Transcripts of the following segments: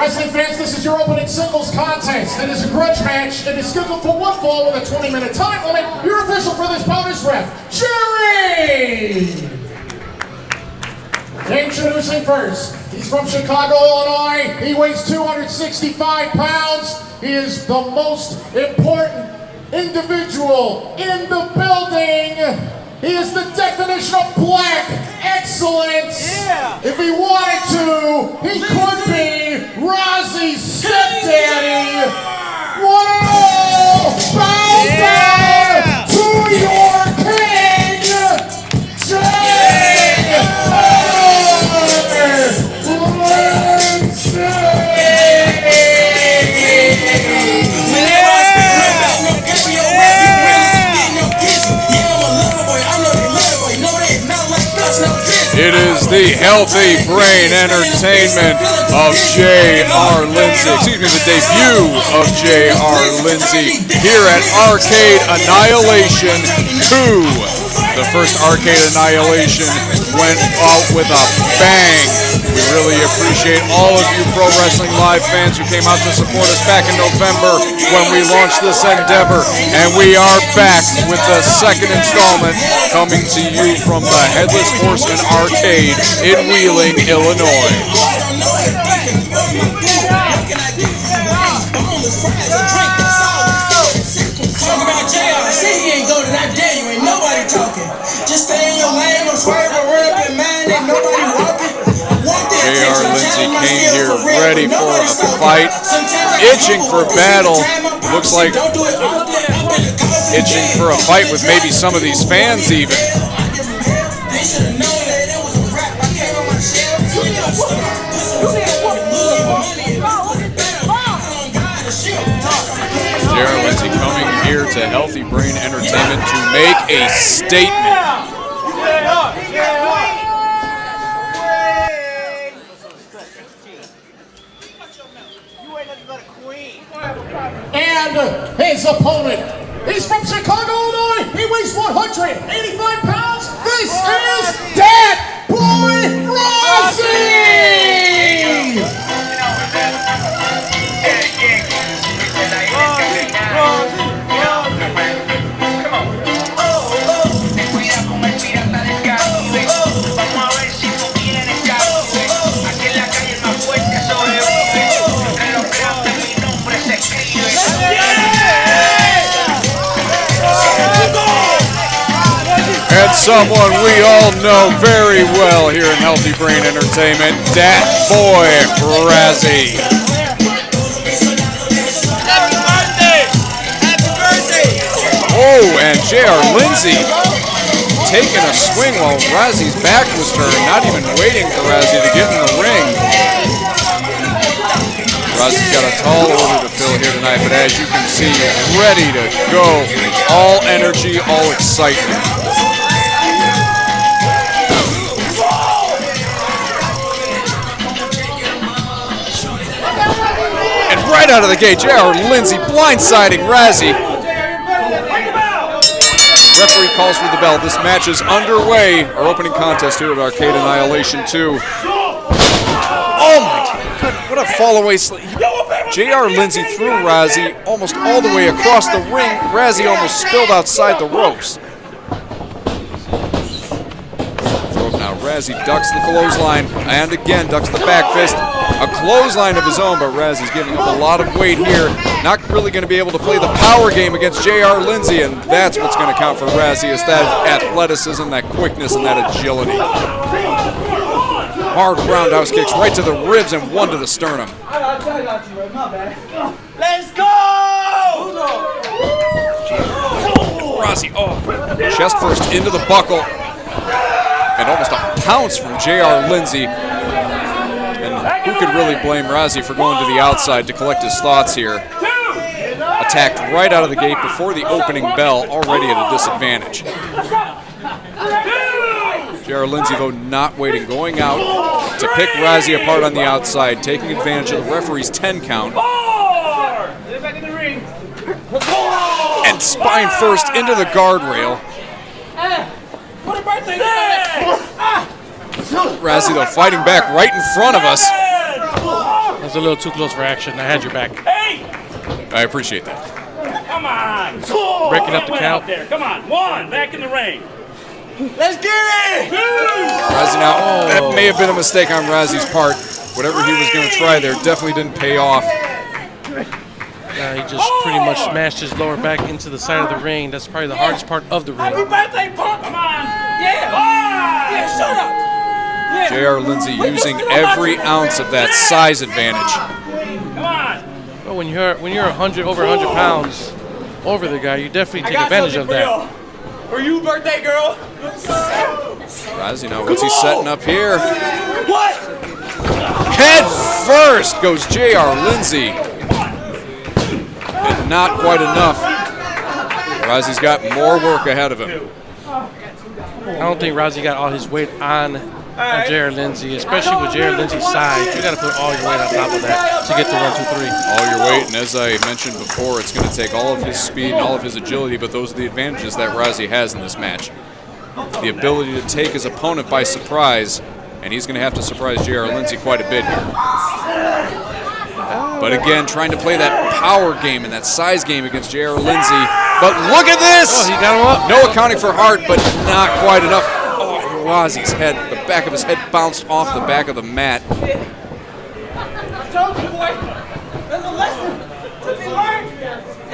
Wrestling fans, this is your opening singles contest. It is a grudge match. It is scheduled for one fall with a 20-minute time limit. Your official for this bout is ref, Jerry! Introducing first, he's from Chicago, Illinois. He weighs 265 pounds. He is the most important individual in the building. He is the definition of black excellence. Yeah. If he wanted to, he could be Rozzy's stepdaddy. One and all, bow down to your king, Jay It is the Healthy Brain Entertainment of J.R. Lindsay. Excuse me, the debut of J.R. Lindsay here at Arcade Annihilation 2. The first Arcade Annihilation went out with a bang. We really appreciate all of you Pro Wrestling Live fans who came out to support us back in November when we launched this endeavor. And we are back with the second installment coming to you from the Headless Horseman Arcade in Wheeling, Illinois. Talking about JR, see he ain't go to that day, you ain't nobody talking. Just stay in your lane, don't swerve or run up your mind, ain't nobody walking. J.R. Lindsay came here ready for a fight, itching for battle. Looks like itching for a fight with maybe some of these fans even. J.R. Lindsay coming here to Healthy Brain Entertainment to make a statement. And his opponent, he's from Chicago, Illinois. He weighs 185 pounds. This is Dad Boy Rozzy! And someone we all know very well here in Healthy Brain Entertainment, Dat Boy Rozzy. Happy birthday! Happy birthday! Oh, and J.R. Lindsay taking a swing while Rozzy's back was turned, not even waiting for Rozzy to get in the ring. Rozzy's got a tall order to fill here tonight, but as you can see, ready to go. All energy, all excitement. Right out of the gate, J.R. Lindsay blindsiding Rozzy. Referee calls for the bell. This match is underway. Our opening contest here at Arcade Annihilation 2. Oh my God, what a fall away. J.R. Lindsay threw Rozzy almost all the way across the ring. Rozzy almost spilled outside the ropes. Now Rozzy ducks the clothesline and again ducks the back fist. A clothesline of his own, but Rozzy's giving up a lot of weight here. Not really going to be able to play the power game against J.R. Lindsay, and that's what's going to count for Rozzy, is that athleticism, that quickness, and that agility. Hard roundhouse kicks right to the ribs and one to the sternum. Let's go! Rozzy, chest first into the buckle. And almost a pounce from J.R. Lindsay. And who could really blame Rozzy for going to the outside to collect his thoughts here? Attacked right out of the gate before the opening bell, already at a disadvantage. J.R. Lindsay, though, not waiting, going out to pick Rozzy apart on the outside, taking advantage of the referee's 10 count. And spine first into the guardrail. Rozzy, though, fighting back right in front of us. was a little too close for action. I had your back. Hey! I appreciate that. Come on! Breaking up the Went count. out there. Come on, one, back in the ring. Let's get it! Razzie now, that may have been a mistake on Razzie's part. Whatever he was going to try there definitely didn't pay off. He just pretty much smashed his lower back into the side of the ring. That's probably the hardest part of the Happy ring. birthday, punk! Come on. Yeah! Yeah, shut up! Yeah. J.R. Lindsay using every ounce of that size advantage. Come on. But when you're 100 over 100 pounds over the guy, you definitely take advantage of that. For you, birthday girl. Razzie now, what's he setting up here? What? Head first goes J.R. Lindsay. And not quite enough. Razzie's got more work ahead of him. I don't think Razzie got all his weight on J.R. Lindsay, especially with J.R. Lindsay's size. You got to put all your weight on top of that to get the 1, 2, 3. All your weight, and as I mentioned before, it's going to take all of his speed and all of his agility, but those are the advantages that Razzie has in this match. The ability to take his opponent by surprise, and he's going to have to surprise J.R. Lindsay quite a bit here. But again, trying to play that power game and that size game against J.R. Lindsay. But look at this! Oh, he got him up. No accounting for heart, but not quite enough. Oh, Razzie's head, the back of his head bounced off the back of the mat. I told you, boy. There's a lesson to be learned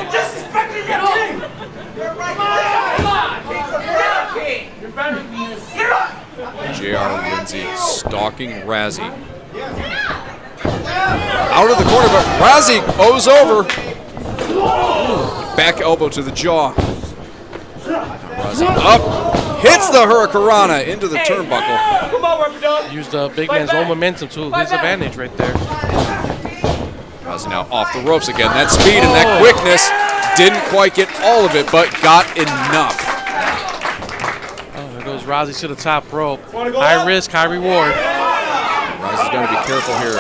in disrespecting your king. You're right. Come on. J.R. Lindsay stalking Razzie. Out of the corner, but Razzie owes over. Back elbow to the jaw. Razzie up, hits the Hurricanrana into the turnbuckle. Come on, Rubber Dog. Used the big man's own momentum to his advantage right there. Razzie now off the ropes again. That speed and that quickness didn't quite get all of it, but got enough. Oh, there goes Razzie to the top rope. High risk, high reward. Razzie's got to be careful here,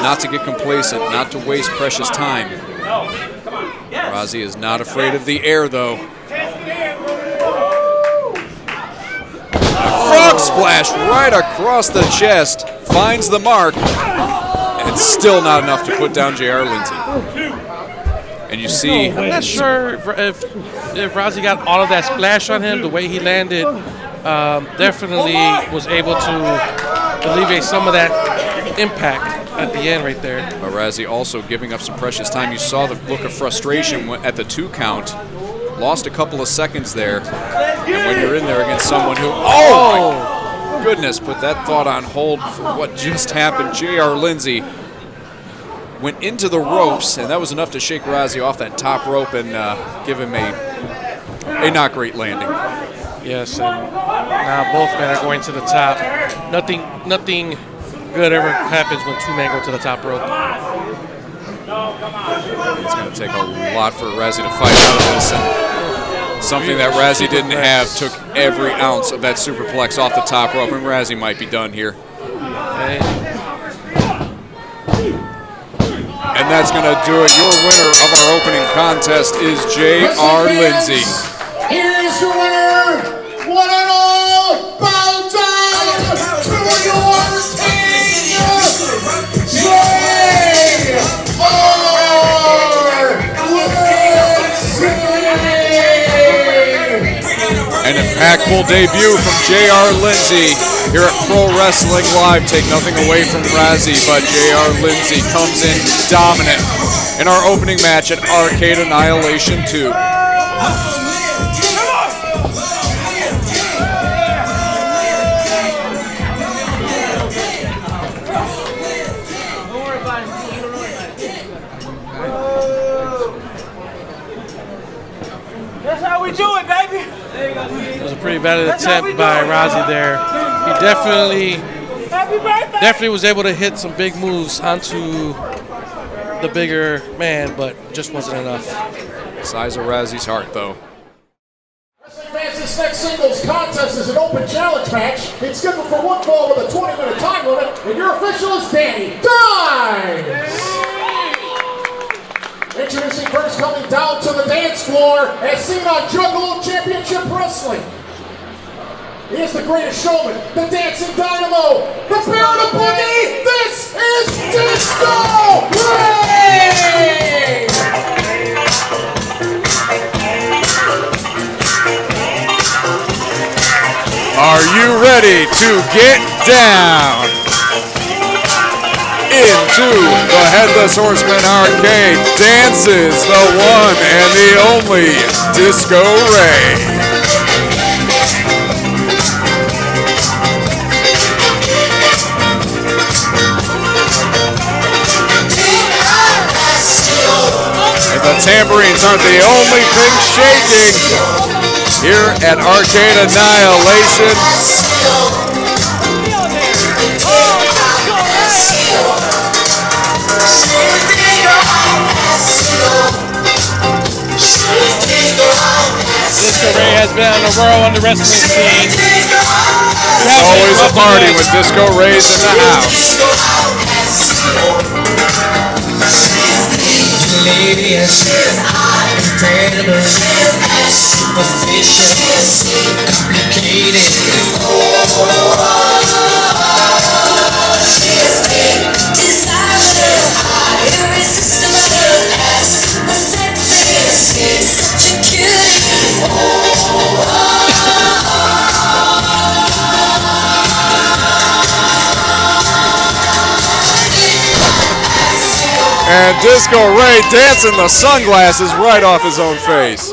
not to get complacent, not to waste precious time. Razzie is not afraid of the air, though. Frog splash right across the chest, finds the mark, and still not enough to put down J.R. Lindsay. And you see, I'm not sure if Razzie got all of that splash on him. The way he landed definitely was able to alleviate some of that impact at the end right there. but Razzie also giving up some precious time. You saw the look of frustration at the 2 count. Lost a couple of seconds there. And when you're in there against someone who, oh my goodness, put that thought on hold for what just happened. J.R. Lindsay went into the ropes, and that was enough to shake Razzie off that top rope and give him a not great landing. Yes, and now both men are going to the top. Nothing good ever happens when 2 men go to the top rope. It's going to take a lot for Razzie to fight out of this. And something that Razzie didn't have took every ounce of that superplex off the top rope, and Razzie might be done here. And that's going to do it. Your winner of our opening contest is J.R. Lindsay. Here is your winner, one and all, bow down to your king, J.R. Lindsay. An impactful debut from J.R. Lindsay here at Pro Wrestling Live. Take nothing away from Razzie, but J.R. Lindsay comes in dominant in our opening match at Arcade Annihilation 2. That's how we do it, baby. It was a pretty bad attempt by Razzie there. He definitely was able to hit some big moves onto the bigger man, but just wasn't enough. Size of Razzie's heart, though. Wrestling fans, this next singles contest is an open challenge match. It's scheduled for 1 fall with a 20-minute time limit, and your official is Danny Dimes. Introducing first, coming down to the dance floor, as seen on Juggalo Championship Wrestling. He is the greatest showman, the dancing dynamo, the bear of the boogie. This is Disco Ray! Are you ready to get down into the Headless Horseman arcade? Dances the one and the only Disco Ray. And the tambourines aren't the only thing shaking here at Arcade Annihilation. Disco Ray has been on the world on the wrestling scene. There's always a party with Disco Rays in the house. Lady, and she's incredible, superficial, complicated. She's desirable, irresistible, super sexy, such a cutie. And Disco Ray dancing the sunglasses right off his own face.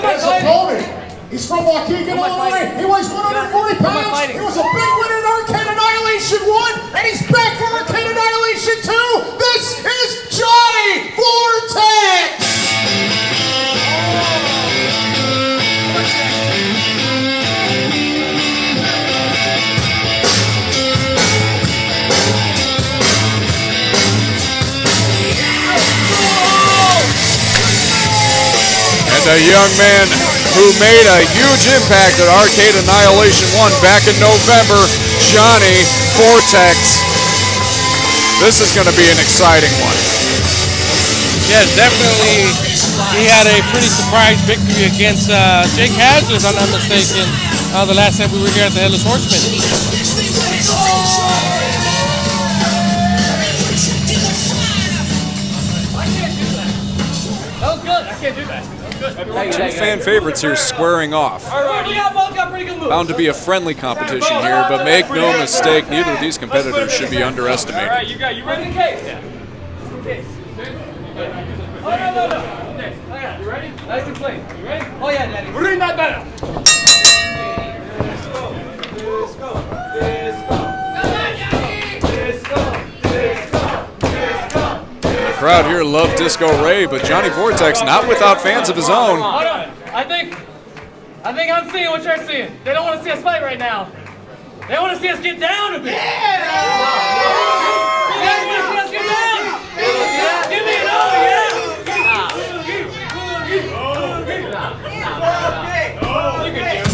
His opponent, he's from Waukegan, Illinois. He weighs 140 pounds. He was a big winner in Arcade Annihilation 1, and he's back for Arcade Annihilation 2. This is Johnny Vortex. A young man who made a huge impact at Arcade Annihilation 1 back in November, Johnny Vortex. This is going to be an exciting one. Yeah, definitely. He had a pretty surprise victory against Jake Hazard, if I'm not mistaken, the last time we were here at the Headless Horseman. That was good. I can't do that. Two fan favorites here squaring off. Bound to be a friendly competition here, but make no mistake, neither of these competitors should be underestimated. All right, you ready? Yeah. Oh, no. Okay, you ready? Nice and clean. You ready? Oh, yeah, Daddy. We're doing that better. The crowd here loved Disco Ray, but Johnny Vortex not without fans of his own. Hold on. I think I'm seeing what you're seeing. They don't want to see us fight right now. They want to see us get down a bit. Yeah! They want to see us get down. Give me an oh, yeah!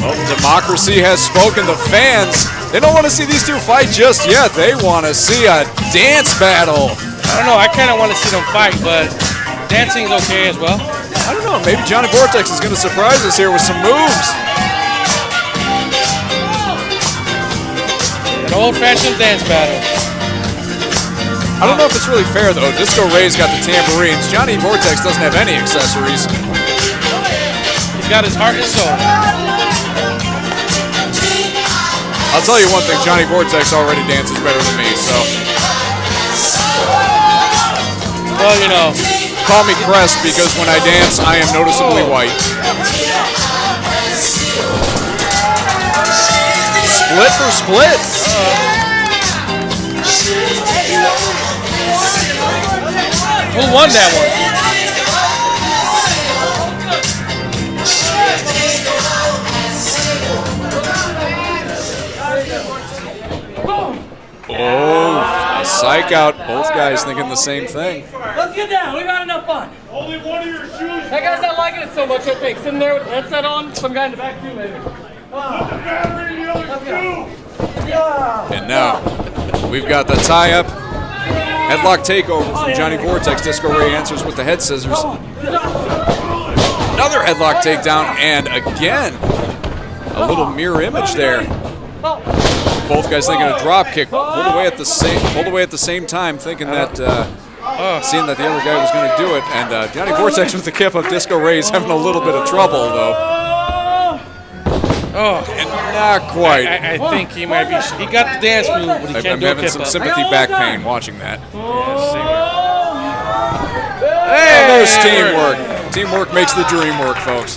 Well, democracy has spoken. The fans, they don't want to see these two fight just yet. They want to see a dance battle. I don't know, I kind of want to see them fight, but dancing is okay as well. I don't know, maybe Johnny Vortex is going to surprise us here with some moves. An old-fashioned dance battle. I don't know if it's really fair, though. Disco Ray's got the tambourines. Johnny Vortex doesn't have any accessories. He's got his heart and soul. I'll tell you one thing, Johnny Vortex already dances better than me, so. Well, you know. Call me Crest because when I dance, I am noticeably white. Split for split. Who won that one? Oh, a psych out. Both guys thinking the same thing. Let's get down. We've had enough fun. Only one of your shoes. That guy's not liking it so much, I think. Sitting there with the headset on. Some guy in the back too, maybe. And now, we've got the tie-up Headlock takeover from Johnny Vortex. Disco Ray answers with the head scissors. Another headlock takedown, and again, a little mirror image there. Both guys thinking a drop kick. Pulled away at the same time, thinking that seeing that the other guy was going to do it. And Johnny Vortex with the kip up. Disco Ray's having a little bit of trouble though. Oh, And not quite. I think he might be. He got the dance move, but he I'm can't do a having kip some up. sympathy back pain watching that. Hey, And there's teamwork. Teamwork makes the dream work, folks.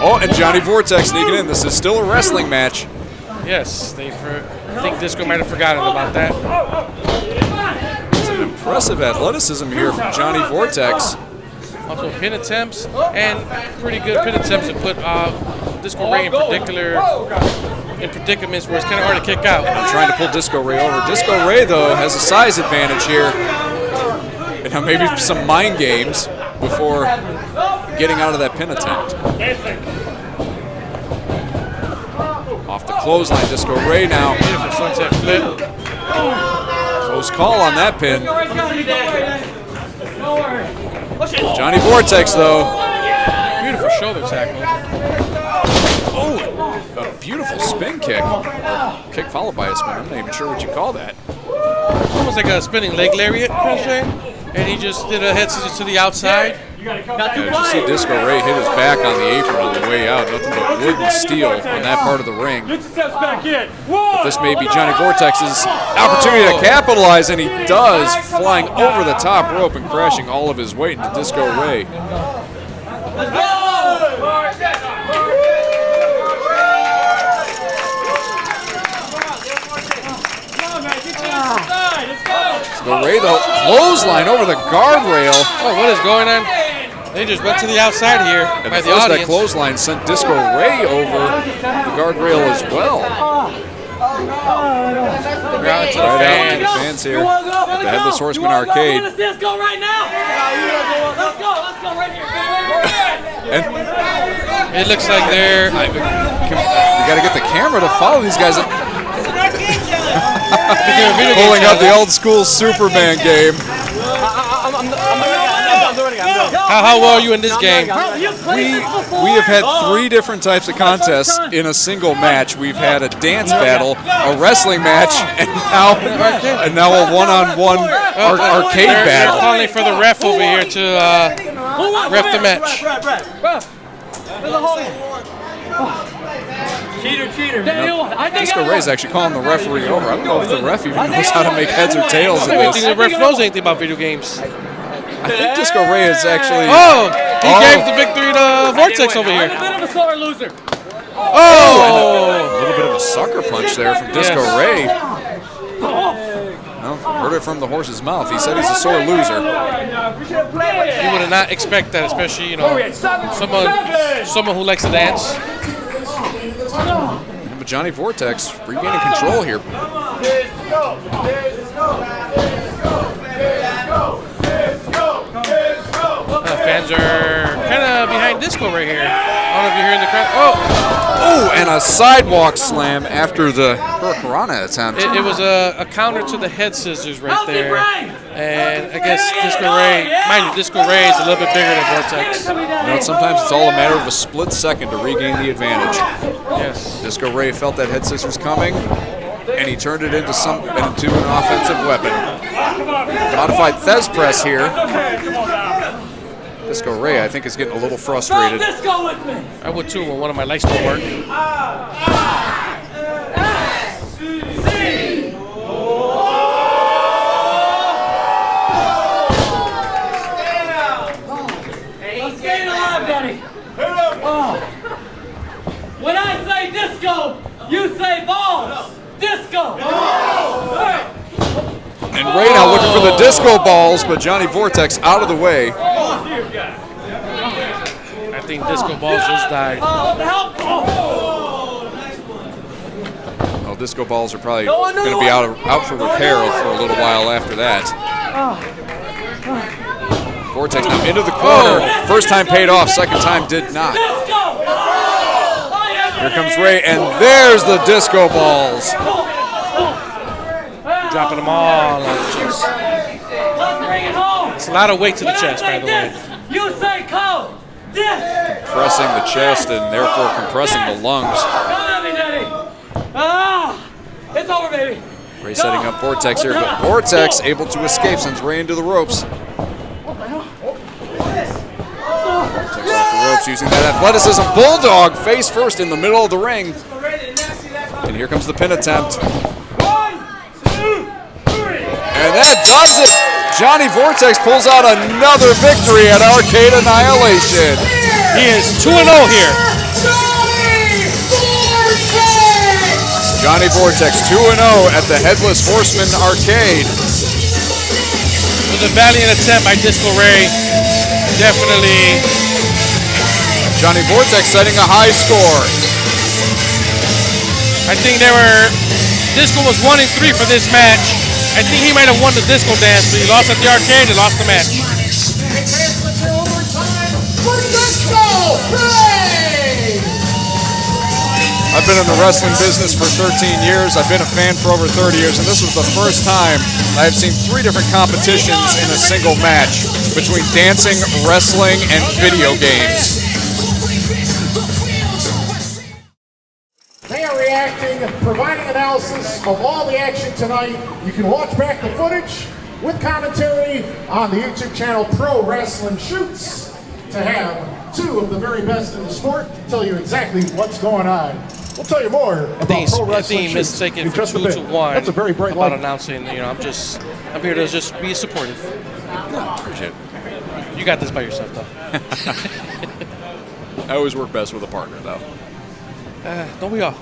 Oh, and Johnny Vortex sneaking in. This is still a wrestling match. Yes, I think Disco might have forgotten about that. Some impressive athleticism here from Johnny Vortex. Also pin attempts, and pretty good pin attempts to put Disco Ray in predicaments where it's kind of hard to kick out. I'm trying to pull Disco Ray over. Disco Ray, though, has a size advantage here. And now maybe some mind games before getting out of that pin attempt. Off the clothesline, Disco Ray now. Beautiful sunset flip. Close call on that pin. Johnny Vortex, though. Beautiful shoulder tackle. Oh, a beautiful spin kick. Kick followed by a spin. I'm not even sure what you call that. Almost like a spinning leg lariat, and he just did a head scissors to the outside. Yeah, you see Disco Ray hit his back on the apron on the way out. Nothing but wood and steel on that part of the ring. Get your steps back in. But this may be Johnny Vortex's opportunity to capitalize, and he does, flying over the top rope and crashing all of his weight into Disco Ray. Disco Ray, though, clothesline over the guardrail. Oh, what is going on? They just went to the outside here And by at the first that audience. clothesline sent Disco Ray over the guardrail as well. We're out to the Right out to the fans. fans here at the Headless Horseman Arcade. Let's go right now. Let's go right here. And It looks like they're. we got to get the camera to follow these guys. Pulling out the old school Superman game. How well are you in this game? We have had 3 different types of contests in a single match. We've had a dance battle, a wrestling match, and now a one-on-one arcade They're battle. calling for the ref over here to ref the match. Cheater. Disco Ray's actually calling the referee over. I don't know if the ref even knows how to make heads or tails of I don't this. think the ref knows anything about video games. I think Disco Ray is actually. Oh, he gave the victory to Vortex over here. I'm a bit of a sore loser. Oh, A little bit of a sucker punch there from Disco Yes. Ray. Well, heard it from the horse's mouth. He said he's a sore loser. you would not expect that, especially someone who likes to dance. But Johnny Vortex regaining control here. Fans are kind of behind Disco right here. I don't know if you're hearing the crowd. Oh, and a sidewalk slam after the Hurricanrana attempt. It was a counter to the head scissors right there. And I guess Disco Ray, mind you, Disco Ray is a little bit bigger than Vortex. You know, sometimes it's all a matter of a split second to regain the advantage. Yes. Disco Ray felt that head scissors coming, and he turned it into an offensive weapon. Modified Thez press here. Disco Ray, I think, is getting a little frustrated. Disco with me. I would too when one of my lights don't work. Staying alive, Daddy. When I say disco, you say balls. Disco. And Ray now looking for the disco balls, but Johnny Vortex out of the way. I think Disco Balls just died. What the hell? Well, disco balls are probably going to be out for repair for a little while after that. Vortex now into the corner. First time paid off, second time did not. Here comes Ray, and there's the disco balls. dropping them all on the chest. Let's bring it home. It's a lot of weight to the When I chest, by say the way. this, you say cold. This. Pressing the chest and therefore compressing the lungs. Come at me, Daddy. Ah, it's over, baby. Ray setting up Vortex here, but Vortex able to escape, sends Ray into the ropes. Vortex off the ropes using that athleticism. Bulldog face first in the middle of the ring. And here comes the pin attempt. 1, 2, 3. And that does it! Johnny Vortex pulls out another victory at Arcade Annihilation. He is 2-0 here. Johnny Vortex 2-0 at the Headless Horseman Arcade. It was a valiant attempt by Disco Ray. Definitely. Johnny Vortex setting a high score. I think Disco was 1-3 for this match. I think he might have won the disco dance, but he lost at the arcade and lost the match. I've been in the wrestling business for 13 years. I've been a fan for over 30 years, and this was the first time I've seen 3 different competitions in a single match between dancing, wrestling, and video games. They are reacting, providing analysis of all the action tonight. You can watch back the footage with commentary on the YouTube channel Pro Wrestling Shoots to have 2 of the very best in the sport to tell you exactly what's going on. We'll tell you more about Pro I Wrestling think he Shoots mistaken in for just a 2 bit. to 1. That's a very bright about light. announcing. I'm here to just be supportive. Appreciate it. You got this by yourself, though. I always work best with a partner, though. Don't we all?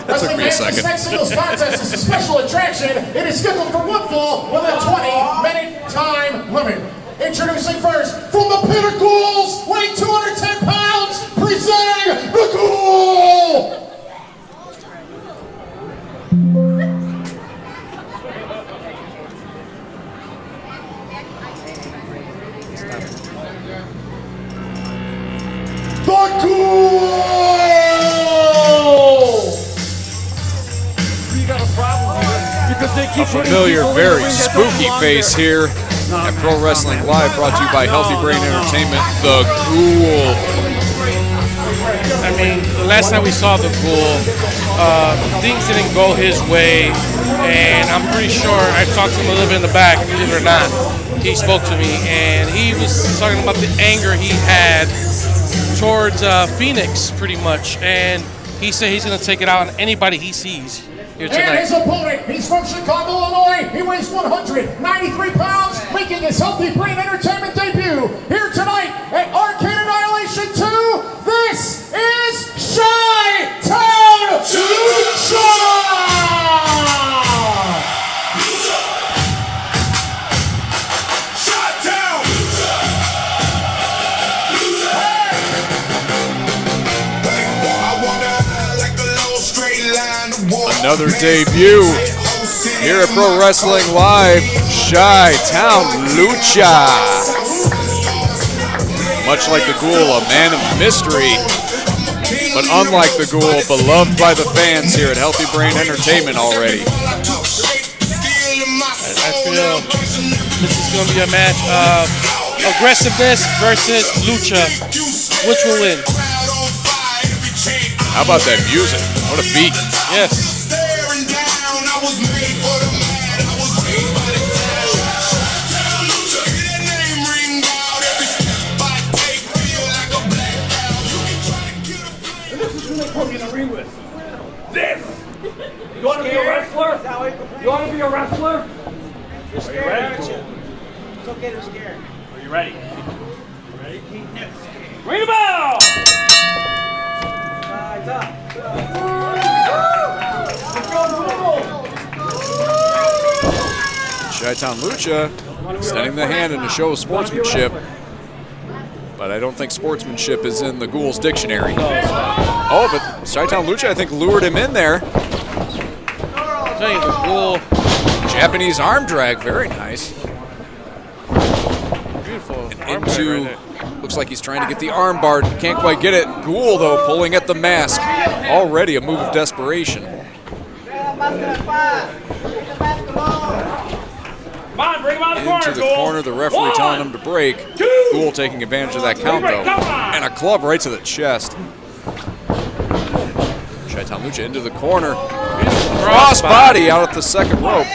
That took me a second. This next singles contest is a special attraction. It is scheduled for one fall with a 20-minute time limit. Introducing first, from the Pinnacles, weighing 210 pounds, presenting the Ghoul! The Ghoul! A familiar, very spooky face here at Pro Wrestling Live, brought to you by Healthy Brain Entertainment, The Ghoul. I mean, the last time we saw the Ghoul, things didn't go his way, and I'm pretty sure I talked to him a little bit in the back, believe it or not. He spoke to me, and he was talking about the anger he had towards Phoenix, pretty much, and he said he's going to take it out on anybody he sees here tonight. And his opponent, he's from Chicago, Illinois. He weighs 193 pounds, making his Healthy Brain Entertainment debut here tonight at Arcade Annihilation 2. This is Chi-Town Lucha! Another debut here at Pro Wrestling Live, Chi-Town Lucha. Much like the Ghoul, a man of mystery, but unlike the Ghoul, beloved by the fans here at Healthy Brain Entertainment already. I feel this is going to be a match of aggressiveness versus lucha. Which will win? How about that music? What a beat. Yes. This! You want to be a wrestler? You want to be a wrestler? Are you ready? It's okay to be scared. Are you ready? Ready? Ring the bell! Chi-Town Lucha extending the hand in a show of sportsmanship, but I don't think sportsmanship is in the Ghoul's dictionary. Oh, but Chi-Town Lucha, I think, lured him in there. I'm telling you, the Ghoul, Japanese arm drag, very nice. beautiful. And arm drag into, right there. looks like he's trying to get the arm bar, can't quite get it. Ghoul, though, pulling at the mask. Already a move of desperation. Come on, bring him out of the corner, Into the corner, the referee telling him to break. Ghoul taking advantage of that count, though. And a club right to the chest. Chi-Town Lucha into the corner. Cross body out at the second rope.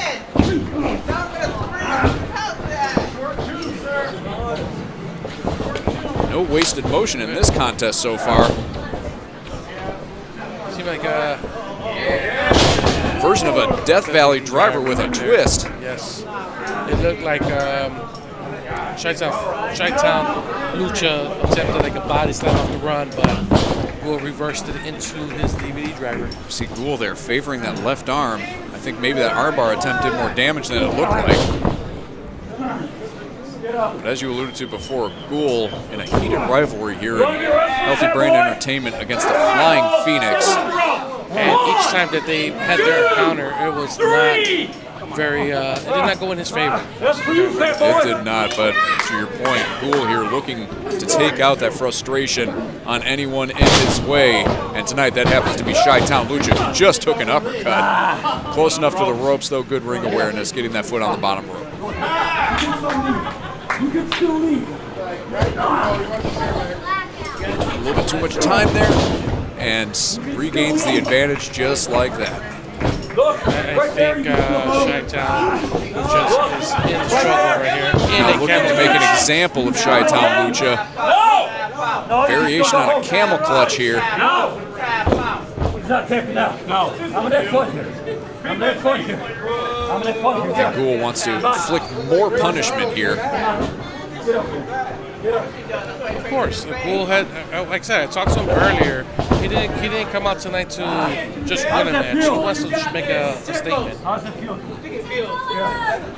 No wasted motion in this contest so far. Seemed like a version of a Death Valley driver with a twist. Yes. It looked like Chi-Town Lucha attempted like a body slam off the run, but Ghoul reversed it into his DVD driver. See Ghoul there favoring that left arm. I think maybe that armbar attempt did more damage than it looked like. But as you alluded to before, Ghoul in a heated rivalry here at Healthy Brain Entertainment against the Flying Phoenix. And each time that they had their encounter, it was not very, it did not go in his favor. It did not, but to your point, Ghoul here looking to take out that frustration on anyone in his way. And tonight that happens to be Chi-Town Lucha, who just took an uppercut. Close enough to the ropes, though, good ring awareness, getting that foot on the bottom rope. You can still leave. A little bit too much time there, and regains the advantage just like that. I think Chi-Town Lucha is in trouble right here. Now looking to make an example of Chi-Town Lucha. Variation on a camel clutch here. No! He's not tapping out. No. I'm in that foot here. I'm in that foot here. I'm in that foot here. And Ghoul wants to inflict more punishment here. Of course, the Ghoul had, like I said, I talked to him earlier. He didn't come out tonight to just win a match. He wants to just make a statement.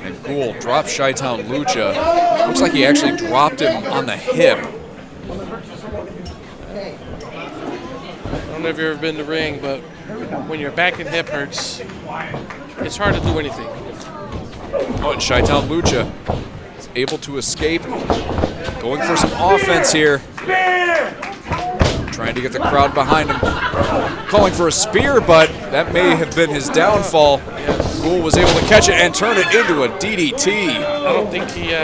And Ghoul drops Chi-Town Lucha. Looks like he actually dropped him on the hip. I don't know if you've ever been to the ring, but when your back and hip hurts, it's hard to do anything. Oh, and Chi-Town Lucha is able to escape. Going for some offense here. Trying to get the crowd behind him. Calling for a spear, but that may have been his downfall. Ghoul was able to catch it and turn it into a DDT. I don't think he...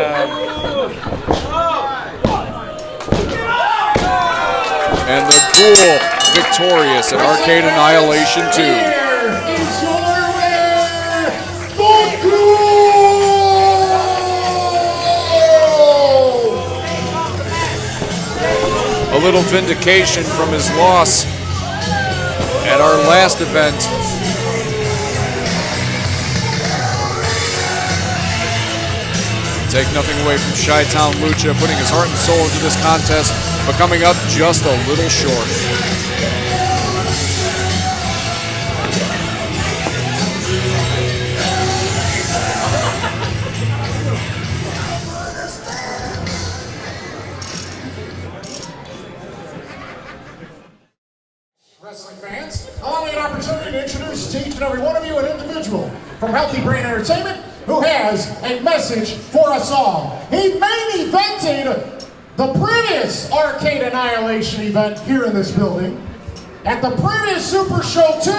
And the Ghoul victorious at Arcade Annihilation 2. Is your winner, the Ghoul! A little vindication from his loss at our last event. Take nothing away from Chi-Town Lucha, putting his heart and soul into this contest, but coming up just a little short. Wrestling fans, allow me an opportunity to introduce to each and every one of you an individual from Healthy Brain Entertainment who has a message for us all. He main evented the previous Arcade Annihilation event here in this building. At the previous Super Show 2,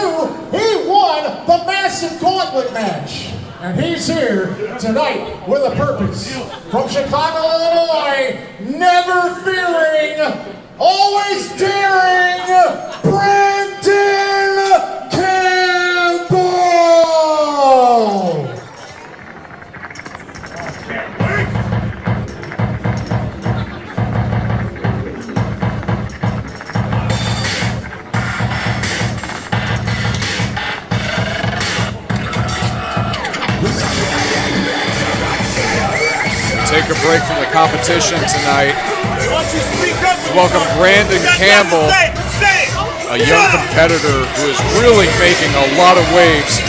he won the massive gauntlet match. And he's here tonight with a purpose. From Chicago, Illinois, never fearing, always daring, Brandon Campbell! Take a break from the competition tonight. Welcome Brandon Campbell, a young competitor who is really making a lot of waves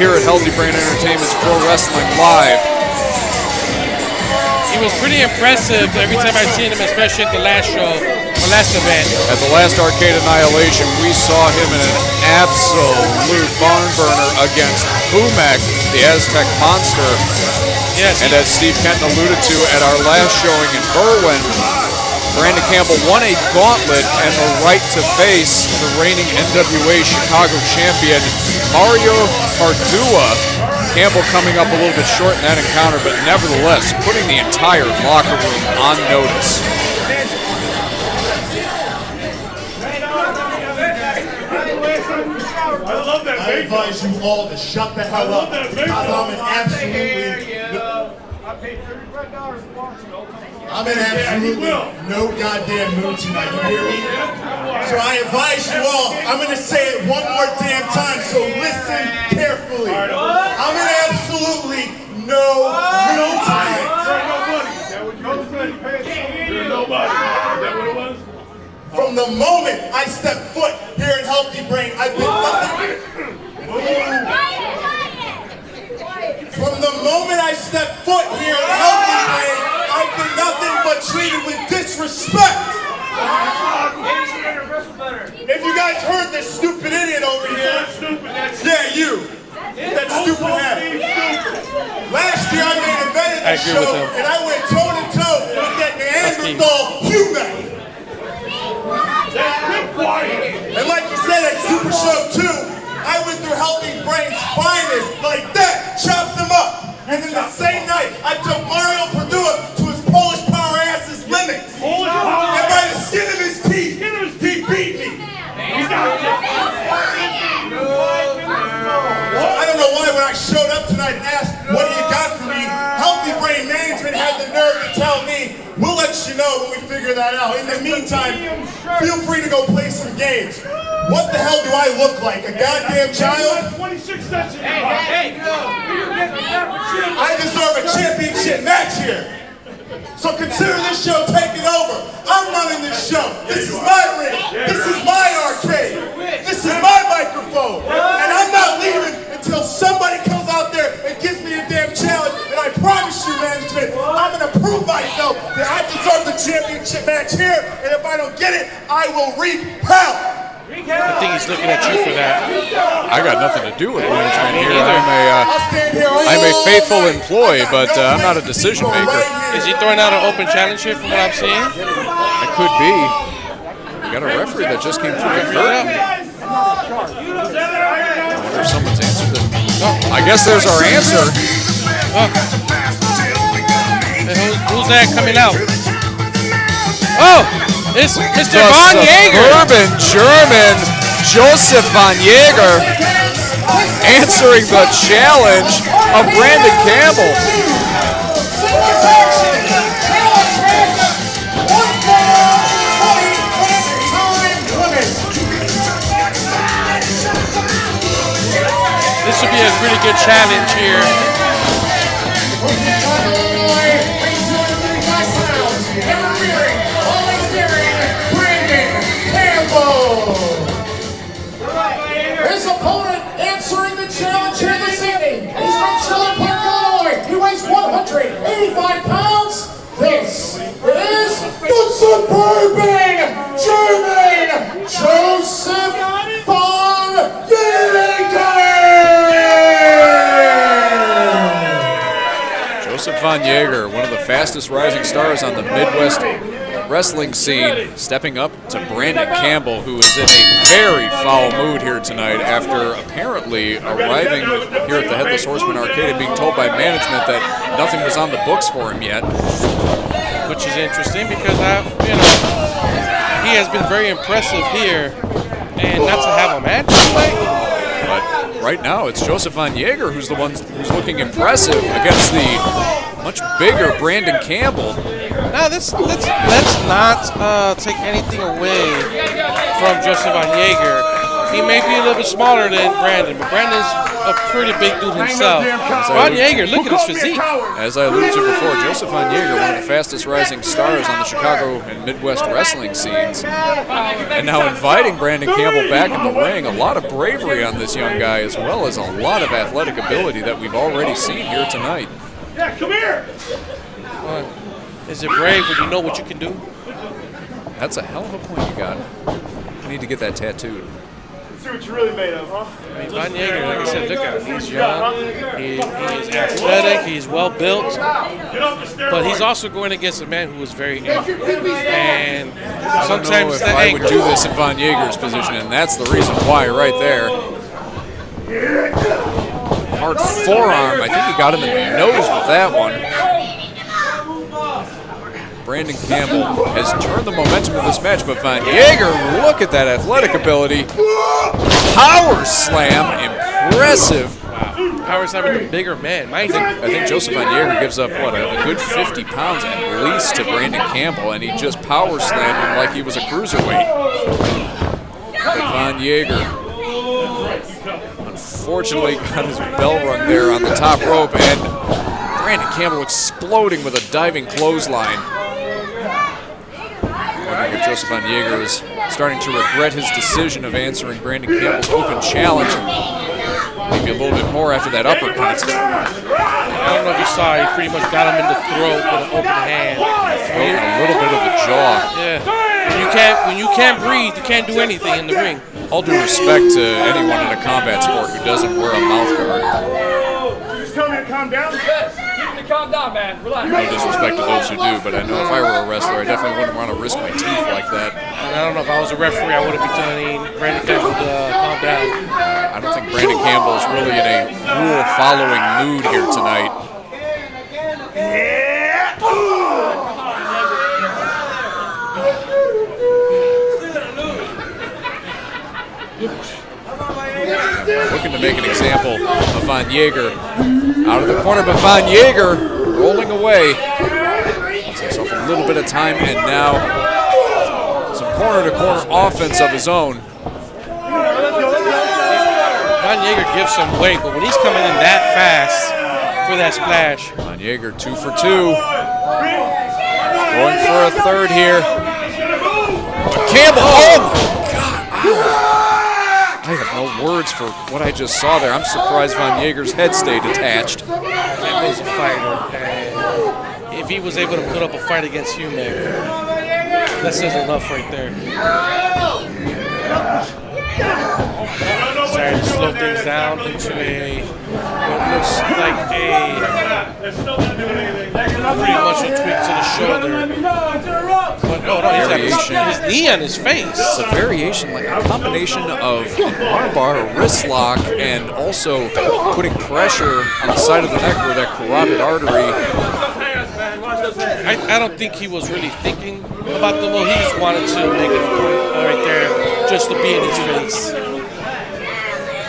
here at Healthy Brain Entertainment's Pro Wrestling Live. He was pretty impressive every time I've seen him, especially at the last show, the last event. At the last Arcade Annihilation, we saw him in an absolute barn burner against Humek, the Aztec Monster. Yes. And as Steve Kenton alluded to at our last showing in Berwyn, Brandon Campbell won a gauntlet and the right to face the reigning NWA Chicago champion, Mario Cardua. Campbell coming up a little bit short in that encounter, but nevertheless putting the entire locker room on notice. I advise you all to shut the hell up because I'm in absolutely no goddamn mood tonight, you hear me? So I advise you all, I'm going to say it one more damn time, so listen carefully. I'm in absolutely no mood tonight. From the moment I stepped foot here in Healthy Brain, I've been nothing. From the moment I stepped foot here in Healthy Brain, I've been nothing but treated with disrespect. If you guys heard this stupid idiot over here, yeah, you, that stupid head. Last year I made a bet at the show, and I went toe to toe with that Neanderthal human. And like you said at Super Show 2, I went through Healthy Brain's finest like that, chopped him up. And then the same night, I took Mario Cardua to his Polish power ass's limits. And by the skin of his teeth, he beat me. I don't know why when I showed up tonight and asked, what do you got for me? Healthy Brain Management had the nerve to tell me, we'll let you know when we figure that out. In the meantime, feel free to go play some games. What the hell do I look like? A goddamn child? 26 sessions. I deserve a championship match here. So consider this show taken over. I'm running this show. This is my ring. This is my arcade. This is my microphone. And I'm not leaving until somebody comes out there and gives me a damn challenge. And I promise you, management, I'm going to prove myself that I deserve the championship match here. And if I don't get it, I will reap hell. I think he's looking at you for that. I got nothing to do with management here. I'm a faithful employee, but I'm not a decision maker. Is he throwing out an open challenge here from what I'm seeing? It could be. We got a referee that just came through the curtain. I wonder if someone's answered it. Oh, I guess there's our answer. Oh. Who's that coming out? Oh! It's Mr. Von Jaeger. Suburban German Joseph Von Jaeger answering the challenge of Brandon Campbell. This would be a really good challenge here. His opponent answering the challenge here this evening. He's from Schiller Park, Illinois. He weighs 185 pounds. This is the Suburban German Joseph Von Jaeger. Joseph Von Jaeger, one of the fastest rising stars on the Midwest wrestling scene, stepping up to Brandon Campbell, who is in a very foul mood here tonight after apparently arriving here at the Headless Horseman arcade and being told by management that nothing was on the books for him yet. Which is interesting because he has been very impressive here, and not to have a match tonight. But right now, it's Joseph Von Jaeger who's the one who's looking impressive against the much bigger Brandon Campbell. Now, let's not take anything away from Joseph Von Jaeger. He may be a little bit smaller than Brandon, but Brandon's a pretty big dude himself. Von Jaeger, look at his physique. As I alluded to before, Joseph Von Jaeger, one of the fastest rising stars on the Chicago and Midwest wrestling scenes. And now inviting Brandon Campbell back in the ring. A lot of bravery on this young guy, as well as a lot of athletic ability that we've already seen here tonight. Yeah, come here. Is it brave when you know what you can do? That's a hell of a point you got. I need to get that tattooed. see what you're really made of, huh? I mean, Van Yeager, like I said, look at him. He's young, he is athletic, he's well built, but he's also going against a man who is very injured. And sometimes I don't know if I would do this in Van Yeager's position, and that's the reason why right there. Hard forearm. I think he got him in the nose with that one. Brandon Campbell has turned the momentum of this match, but Van Yeager, look at that athletic ability. Power slam, impressive. Wow. Power slam with a bigger man. I think Joseph Van Yeager gives up, what, a good 50 pounds at least to Brandon Campbell, and he just power slammed him like he was a cruiserweight. But Van Yeager, unfortunately, got his bell rung there on the top rope, and Brandon Campbell exploding with a diving clothesline. Wondering if Joseph Van Yeager is starting to regret his decision of answering Brandon Campbell's open challenge. Maybe a little bit more after that uppercut. I don't know if you saw, he pretty much got him in the throat with an open hand. Throat and a little bit of the jaw. Yeah. When you can't breathe, you can't do anything in the ring. All due respect to anyone in a combat sport who doesn't wear a mouth guard. Just tell me to calm down. Calm down, man. Relax. No disrespect to those who do, but I know if I were a wrestler, I definitely wouldn't want to risk my teeth like that. And I don't know if I was a referee, I wouldn't be telling Brandon Campbell to calm down. I don't think Brandon Campbell is really in a rule-following mood here tonight. Looking to make an example of Van Yeager. Out of the corner, but Van Yeager rolling away. Gives himself a little bit of time, and now some corner-to-corner offense of his own. Van Yeager gives some weight, but when he's coming in that fast for that splash. Van Yeager 2 for 2. Going for a third here. But Campbell, oh my God. I have no words for what I just saw there. I'm surprised Van Yeager's head stayed attached. Campbell's a fighter, and if he was able to put up a fight against Human, that says enough right there. Starting to slow things down into what looks like pretty much a tweak to the shoulder. But no, he's got his knee on his face. It's a variation, like a combination of an armbar, a wrist lock, and also putting pressure on the side of the neck where that carotid artery. I don't think he was really thinking about the move. He just wanted to make it right there just to be in his face.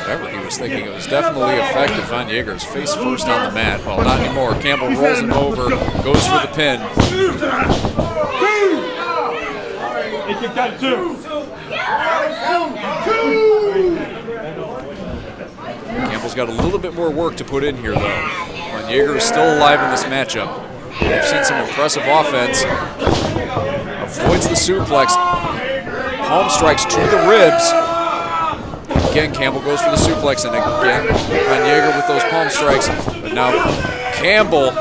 Whatever he was thinking, it was definitely effective. Van Yeager's face first on the mat. Well, not anymore. Campbell rolls him over, goes for the pin. Campbell's got a little bit more work to put in here, though. Van Yeager is still alive in this matchup. We've seen some impressive offense. Avoids the suplex. Palm strikes to the ribs. Again, Campbell goes for the suplex, and again, Van Yeager with those palm strikes. But now Campbell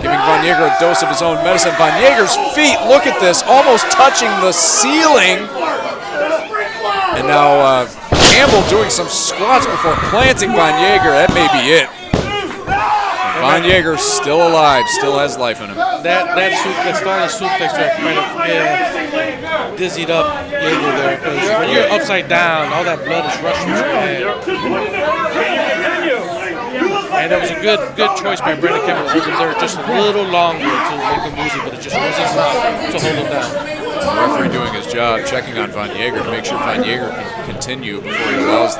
giving Van Yeager a dose of his own medicine. Van Yeager's feet, look at this, almost touching the ceiling. And now Campbell doing some squats before planting Van Yeager. That may be it. Van Yeager still alive, still has life in him. That suplex, throwing a suplex there kind of dizzied up Yeager there, because when you're upside down, all that blood is rushing to your head. And it was a good choice by Brandon Campbell to hold him there just a little longer to make him lose it, but it just wasn't enough to hold him down. The referee doing his job, checking on Van Yeager to make sure Van Yeager can continue before he allows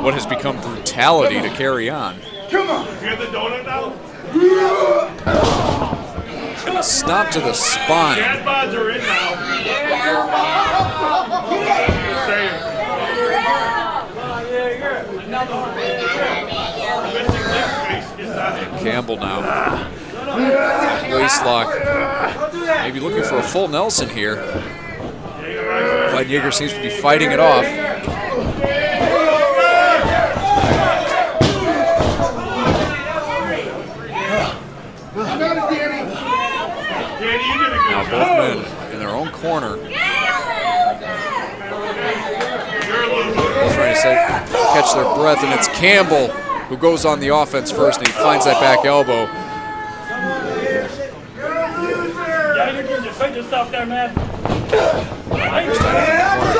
what has become brutality to carry on. Come on. You have the donut now? And a stomp to the spine. Dad bods are in now. And Campbell now. Waist lock. Maybe looking for a full Nelson here. Van Yeager seems to be fighting it off. Now both men in their own corner. Both trying to catch their breath, and it's Campbell who goes on the offense first, and he finds that back elbow. Yeah, you're getting your finger stuff there, man.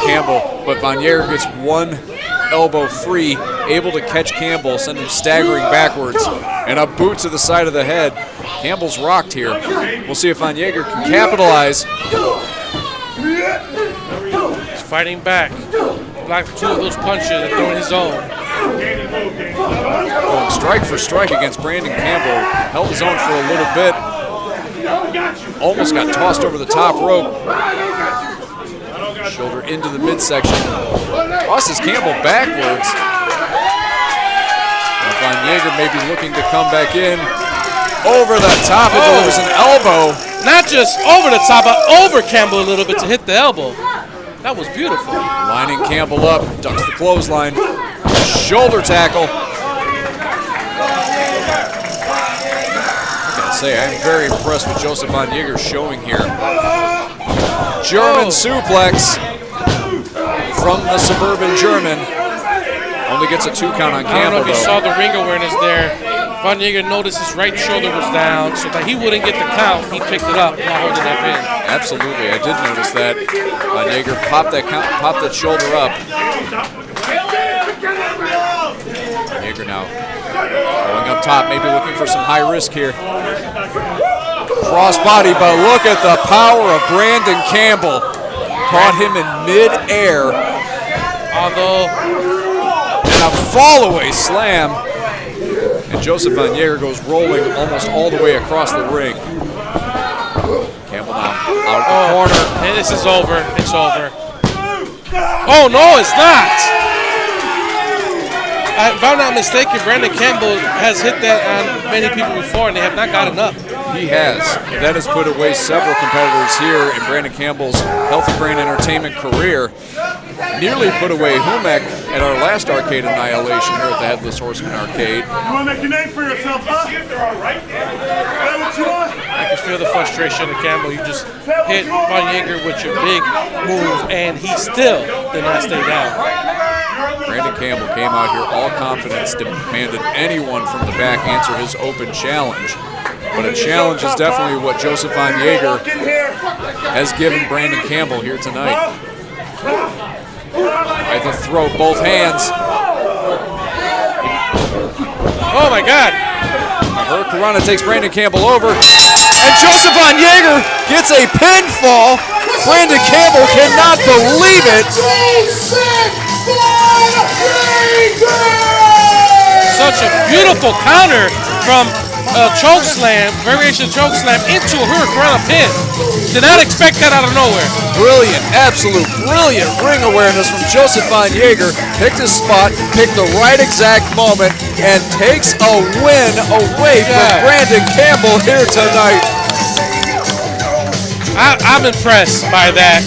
Campbell, but Van Jager gets one elbow free, able to catch Campbell, send him staggering backwards, and a boot to the side of the head. Campbell's rocked here. We'll see if Van Jager can capitalize. He's fighting back. Blocked 2 of those punches and throwing his own. Going strike for strike against Brandon Campbell. Held his own for a little bit. Almost got tossed over the top rope. Shoulder into the midsection. Tosses Campbell backwards. And Van Jager may be looking to come back in. Over the top, it delivers an elbow. Not just over the top, but over Campbell a little bit to hit the elbow. That was beautiful. Lining Campbell up, ducks the clothesline. Shoulder tackle. I gotta say, I'm very impressed with Joseph Van Jager's showing here. German suplex from the suburban German. Only gets a 2 count on Campbell. I don't know if you though. saw the ring awareness there. Van Jager noticed his right shoulder was down, so that he wouldn't get the count, he picked it up while holding that pin. Absolutely, I did notice that. Van Jager popped that shoulder up. Van Jager now going up top, maybe looking for some high risk here. Crossbody, but look at the power of Brandon Campbell. Caught him in mid-air. Although, And a fall-away slam. And Joseph Van Jager goes rolling almost all the way across the ring. Campbell now out of the corner. this is over. It's over. Oh, no, it's not. If I'm not mistaken, Brandon Campbell has hit that on many people before, and they have not gotten up. He has. That has put away several competitors here in Brandon Campbell's Healthy Brain Entertainment career. Nearly put away Humek at our last Arcade Annihilation here at the Headless Horseman Arcade. You want to make a name for yourself, huh? Is that what you want? I can feel the frustration of Campbell. You just hit Van Jager with your big move, and he still did not stay down. Brandon Campbell came out here all confidence, demanded anyone from the back answer his open challenge. But a challenge is definitely what Joseph Van Jager has given Brandon Campbell here tonight. At the throat, both hands. Oh, my God. Hurricanrana takes Brandon Campbell over. And Joseph Van Jager gets a pinfall. Brandon Campbell cannot believe it. Such a beautiful counter from a choke slam, variation choke slam, into a Hurricanrana pin. Did not expect that out of nowhere. Brilliant, absolute brilliant ring awareness from Joseph Van Jager. Picked his spot, picked the right exact moment, and takes a win away from Brandon Campbell here tonight. I'm impressed by that.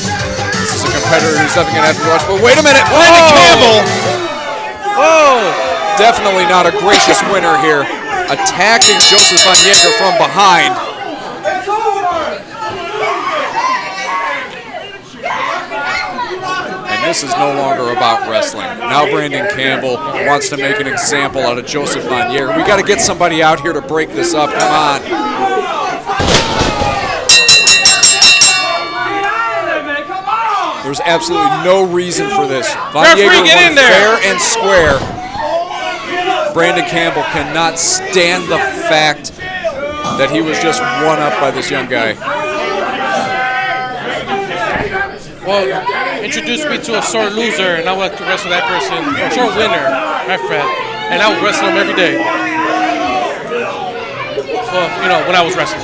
This is a competitor who's definitely going to have to watch. But wait a minute, Brandon Campbell. Oh, Definitely not a gracious winner here. Attacking Joseph Van Jager from behind. And this is no longer about wrestling. Now Brandon Campbell wants to make an example out of Joseph Van Jager. We got to get somebody out here to break this up. Come on. There's absolutely no reason for this. Van Jager get in won there. fair and square. Brandon Campbell cannot stand the fact that he was just one up by this young guy. well, introduce me to a sore loser, and I would like to wrestle that person, or sore winner, my friend, and I would wrestle him every day. Well, you know, when I was wrestling.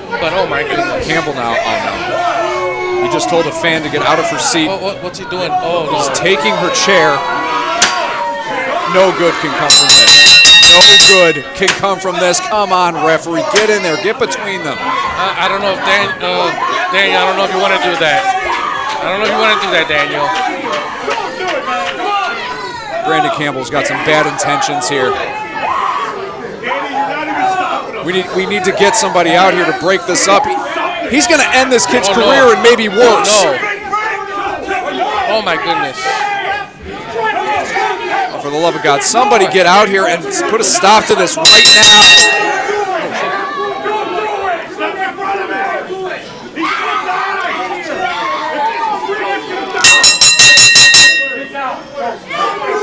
But oh my goodness. Campbell now, oh no. He just told a fan to get out of her seat. What's he doing? Oh, no. He's taking her chair. No good can come from this. No good can come from this. Come on, referee, get in there, get between them. I don't know if Daniel, I don't know if you want to do that. I don't know if you want to do that, Daniel. Brandon Campbell's got some bad intentions here. We need to get somebody out here to break this up. He's going to end this kid's career and maybe worse. Oh my goodness. For the love of God, somebody get out here and put a stop to this right now.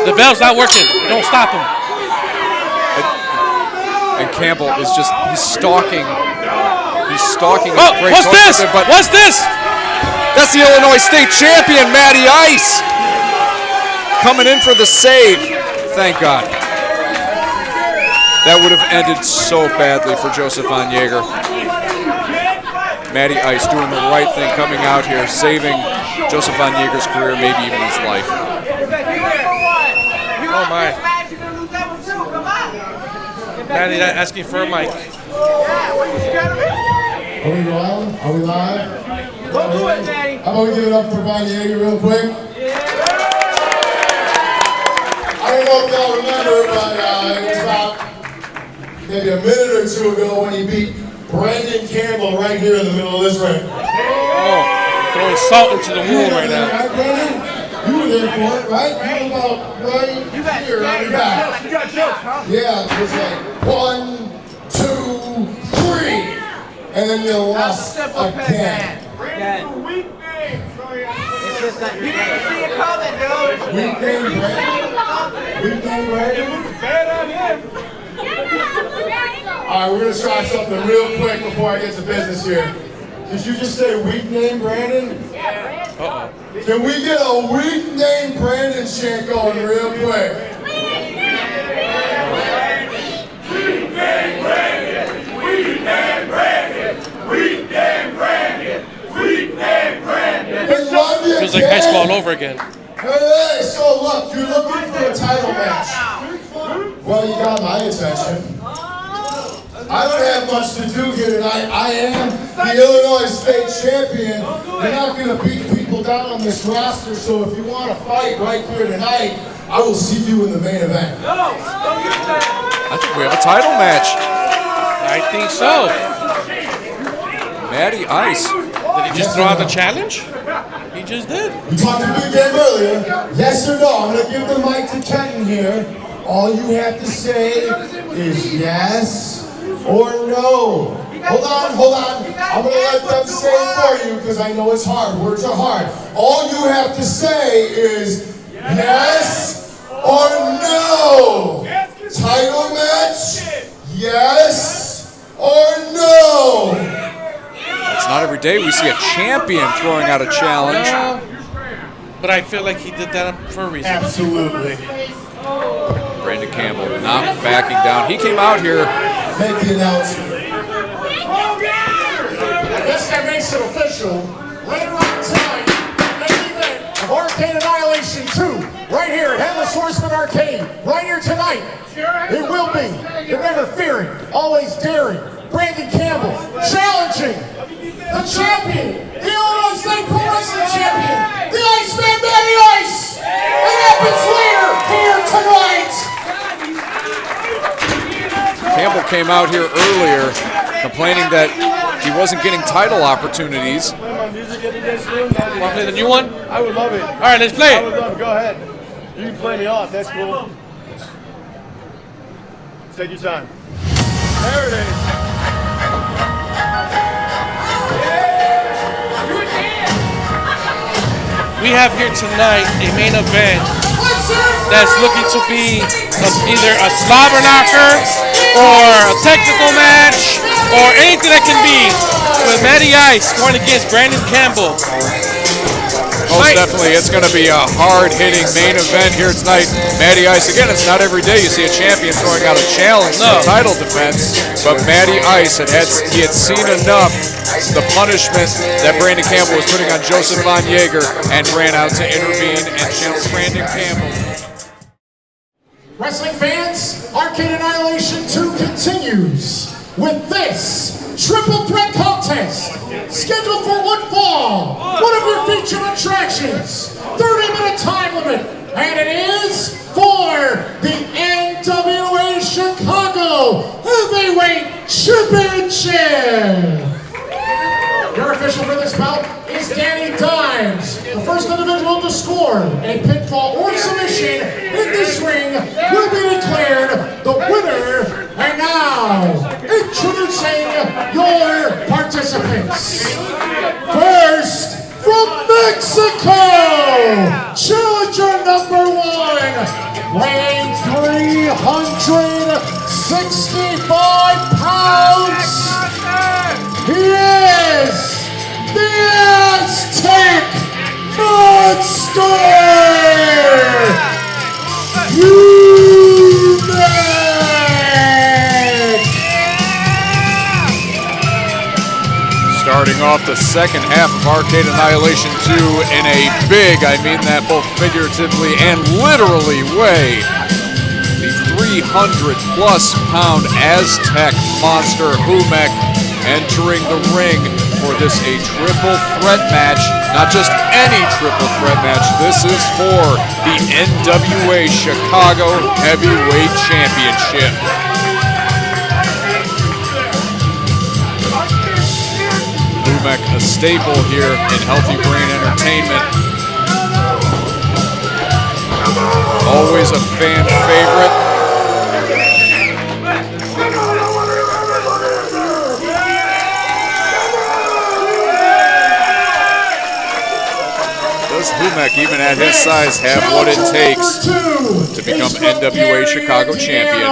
The bell's not working. Don't stop him. And Campbell is he's stalking. He's stalking. Oh, what's this? What's this? That's the Illinois State champion, Matty Ice. Coming in for the save. Thank God. That would have ended so badly for Joseph Von Jaeger. Matty Ice doing the right thing, coming out here, saving Joseph Von Jaeger's career, maybe even his life. Oh my. Matty asking for a mic. Are we live? Are we live? Go do it, Matty. How about we give it up for Von Jaeger real quick? I don't know if y'all remember, but it was about maybe a minute or two ago when he beat Brandon Campbell right here in the middle of this ring. Oh, throwing salt into the wound right now. Right, Brandon? You were there for it, right? You were about right here on your back. You got jokes, huh? Yeah, it was like 1, 2, 3. And then you lost again. It's just that you didn't see it coming, dude. Weak name, Brandon. Weak name, Brandon. All right, we're going to try something real quick before I get to business here. Did you just say weak name, Brandon? Uh-oh. Can we get a weak name, Brandon chant going real quick? Feels like high school all over again. Hey, so look, you're looking for a title match. Well, you got my attention. I don't have much to do here tonight. I am the Illinois State champion. You're not going to beat people down on this roster, so if you want to fight right here tonight, I will see you in the main event. I think we have a title match. I think so. Matty Ice. Did he just throw out the challenge? He just did. We talked a big game earlier. Yes or no? I'm going to give the mic to Kenton here. All you have to say is yes or no. Hold on. I'm going to let them say it for you because I know it's hard. Words are hard. All you have to say is yes or no. Title match, yes or no. It's not every day we see a champion throwing out a challenge. But I feel like he did that for a reason. Absolutely. Brandon Campbell not backing down. He came out here. Make the announcement. I guess that makes it official. Right around tonight, main event of Arcade Annihilation 2, right here at Headless Horseman Arcade, right here tonight. It will be the never fearing, always daring, Brandon Campbell, challenging the champion, the Illinois State Pro Wrestling Champion, the Iceman Matty Ice. It happens later here tonight. Campbell came out here earlier complaining that he wasn't getting title opportunities. Want to play the new one? I would love it. All right, let's play I would it. love it. Go ahead. You can play me off. That's cool. Take your time. There it is. We have here tonight a main event that's looking to be either a slobber knocker or a technical match or anything that can be with Matty Ice going against Brandon Campbell. Most definitely, it's going to be a hard-hitting main event here tonight. Matty Ice, again, it's not every day you see a champion throwing out a challenge for title defense, but Matty Ice had seen enough the punishment that Brandon Campbell was putting on Joseph Von Jaeger and ran out to intervene and challenge Brandon Campbell. Wrestling fans, Arcade Annihilation 2 continues with this triple threat contest scheduled for one fall. One of your featured attractions, 30-minute time limit, and it is for the NWA Chicago Heavyweight Championship. Your official for this bout is Danny Dimes. The first individual to score a pinfall or submission in this ring will be declared the winner. And now, introducing your participants. First, from Mexico, challenger number 1, weighing 365 pounds. He is the Aztec Monster! Starting off the second half of Arcade Annihilation 2 in a big, I mean that both figuratively and literally, way. The 300-plus pound Aztec Monster Humek entering the ring for this a triple threat match. Not just any triple threat match. This is for the NWA Chicago Heavyweight Championship. Humek, a staple here in Healthy Brain Entertainment. Always a fan favorite. Does Humek, even at his size, have what it takes to become NWA Chicago champion?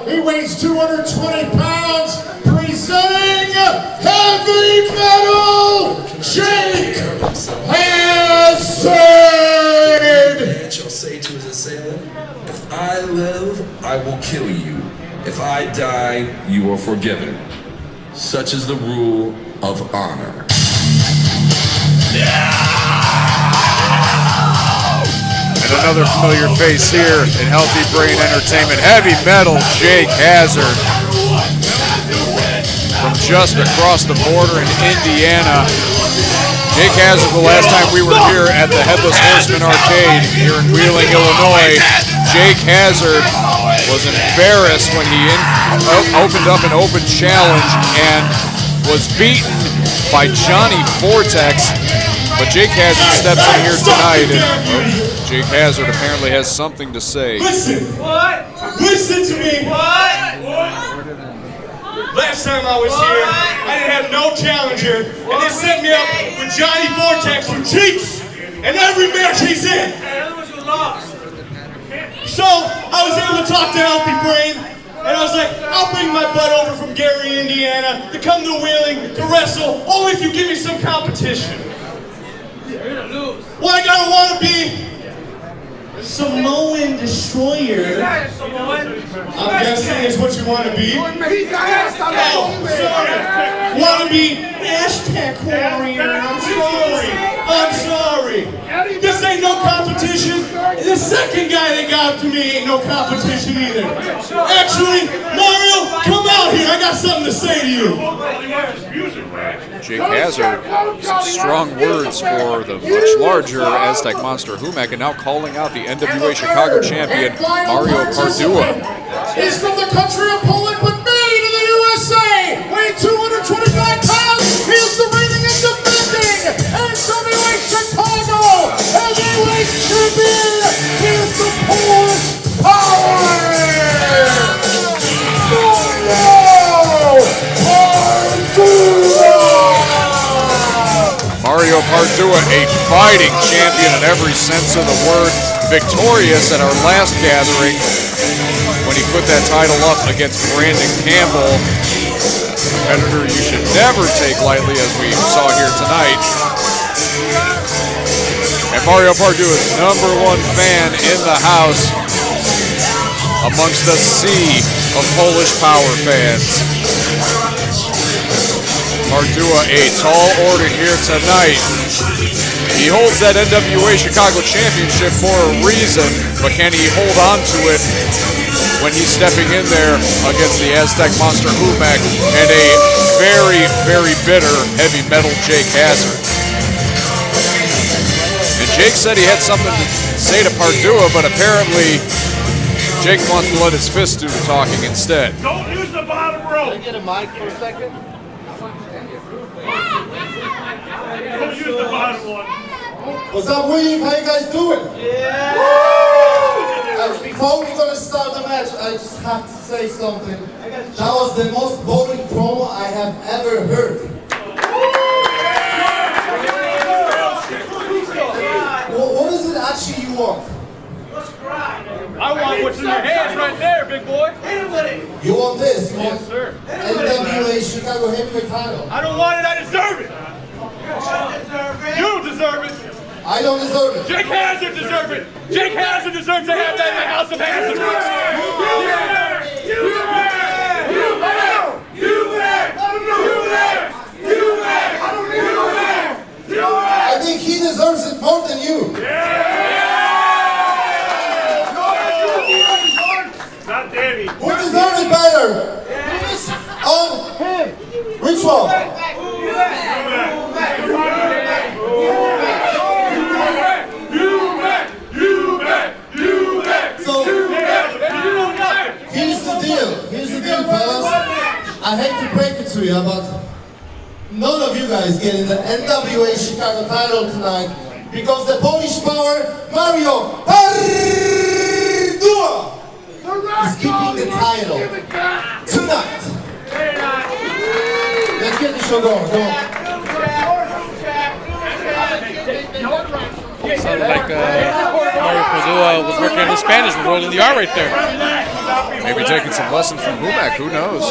He weighs 220 pounds, presenting Heavy Metal Jake Hazard! Shall say to his assailant, if I live, I will kill you. If I die, you are forgiven. Such is the rule of honor. And another familiar face here in Healthy Brain Entertainment, Heavy Metal Jake Hazard. From just across the border in Indiana. Jake Hazard, the last time we were here at the Headless Horseman Arcade here in Wheeling, Illinois, Jake Hazard was embarrassed when he opened up an open challenge and was beaten by Johnny Vortex. But Jake Hazard steps in here tonight, and Jake Hazard apparently has something to say. Listen! What? Listen to me! What? Last time I was here, I didn't have no challenger, and they set me up with Johnny Vortex, who cheats in every match he's in. So I was able to talk to Healthy Brain, and I was like, I'll bring my butt over from Gary, Indiana, to come to Wheeling to wrestle, only if you give me some competition. Well, I gotta want to be Samoan Destroyer. I'm guessing is what you want to be. Oh, sorry. Want to be Aztec Warrior. I'm sorry. This ain't no competition. The second guy that got to me ain't no competition either. Actually, Mario, come out here. I got something to say to you. Jake Hazard, some strong words for the much larger Aztec Monster Humek, and now calling out the NWA Chicago champion, Mario Pardua. He's from the country of Poland, but made in the USA, weighing 225 pounds. He is the reigning and defending NWA Chicago Heavyweight Champion. He is the Polish Power. Mario Pardua, a fighting champion in every sense of the word, victorious at our last gathering when he put that title up against Brandon Campbell, a competitor you should never take lightly, as we saw here tonight. And Mario Pardua's #1 fan in the house amongst a sea of Polish Power fans. Pardua, a tall order here tonight. He holds that NWA Chicago Championship for a reason, but can he hold on to it when he's stepping in there against the Aztec Monster Humek and a very, very bitter Heavy Metal Jake Hazard? And Jake said he had something to say to Pardua, but apparently Jake wants to let his fist do the talking instead. Don't use the bottom rope. Can I get a mic for a second? Don't use the bottom one. What's up, William? How you guys doing? Before we're gonna start the match, I just have to say something. That was the most boring promo I have ever heard. What is it actually you want? I want what's in your hands right there, big boy. You want this? You want Yes, sir. NWA Chicago Heavyweight title? I don't want it, I deserve it. You deserve it. I don't deserve it. Jake Hazard deserves it. Jake Hazard deserves to have that in the House of Hazard. I think he deserves it more than you. Not Danny. Who deserves it better? Him. Which one? So, here's the deal. Here's the deal, fellas. I hate to break it to you, but none of you guys getting the NWA Chicago title tonight because the Polish power, Mario Pardua, is keeping the title tonight. Let's get the show going. Go on. Sounded like Mario Padua was working on his Spanish with rolling the R right there. Maybe taking some lessons from Humek, who knows?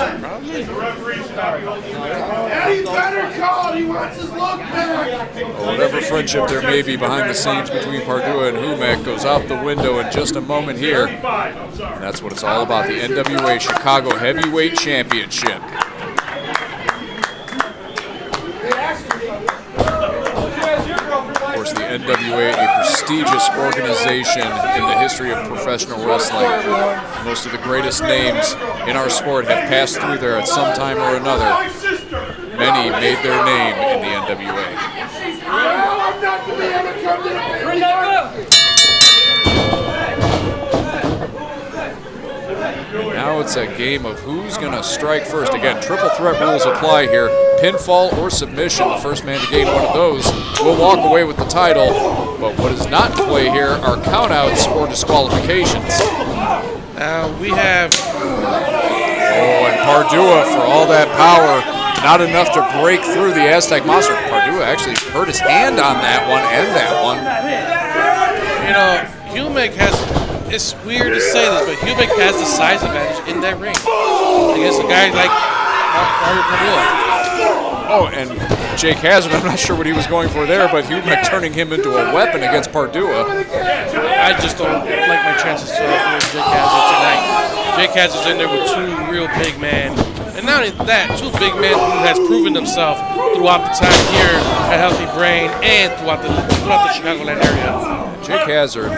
Whatever friendship there may be behind the scenes between Pardua and Humek goes out the window in just a moment here. And that's what it's all about, the NWA Chicago Heavyweight Championship. Of course, the NWA, a prestigious organization in the history of professional wrestling. Most of the greatest names in our sport have passed through there at some time or another. Many made their name in the NWA. Now it's a game of who's going to strike first. Again, triple threat rules apply here. Pinfall or submission, the first man to gain one of those will walk away with the title. But what is not in play here are countouts or disqualifications. We have... Oh, and Pardua, for all that power, not enough to break through the Aztec monster. Pardua actually hurt his hand on that one and that one. You know, Humek has... It's weird to say this, but Humek has the size advantage in that ring against a guy like Mario Padua. Oh, and Jake Hazard, I'm not sure what he was going for there, but Humek turning him into a weapon against Pardua. I just don't like my chances for Jake Hazard tonight. Jake Hazard's in there with two real big men. And not only that, two big men who has proven themselves throughout the time here at Healthy Brain and throughout the Chicagoland area. Jake Hazard,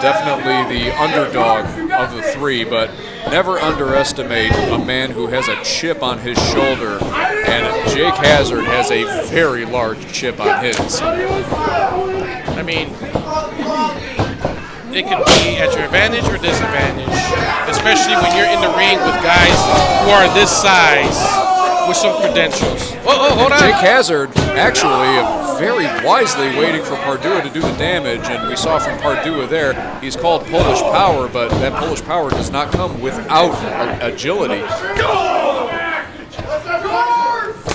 definitely the underdog of the three, but never underestimate a man who has a chip on his shoulder, and Jake Hazard has a very large chip on his. I mean, it could be at your advantage or disadvantage, especially when you're in the ring with guys who are this size with some credentials. Oh, hold on. Jake Hazard actually very wisely waiting for Pardua to do the damage, and we saw from Pardua there, he's called Polish power, but that Polish power does not come without agility.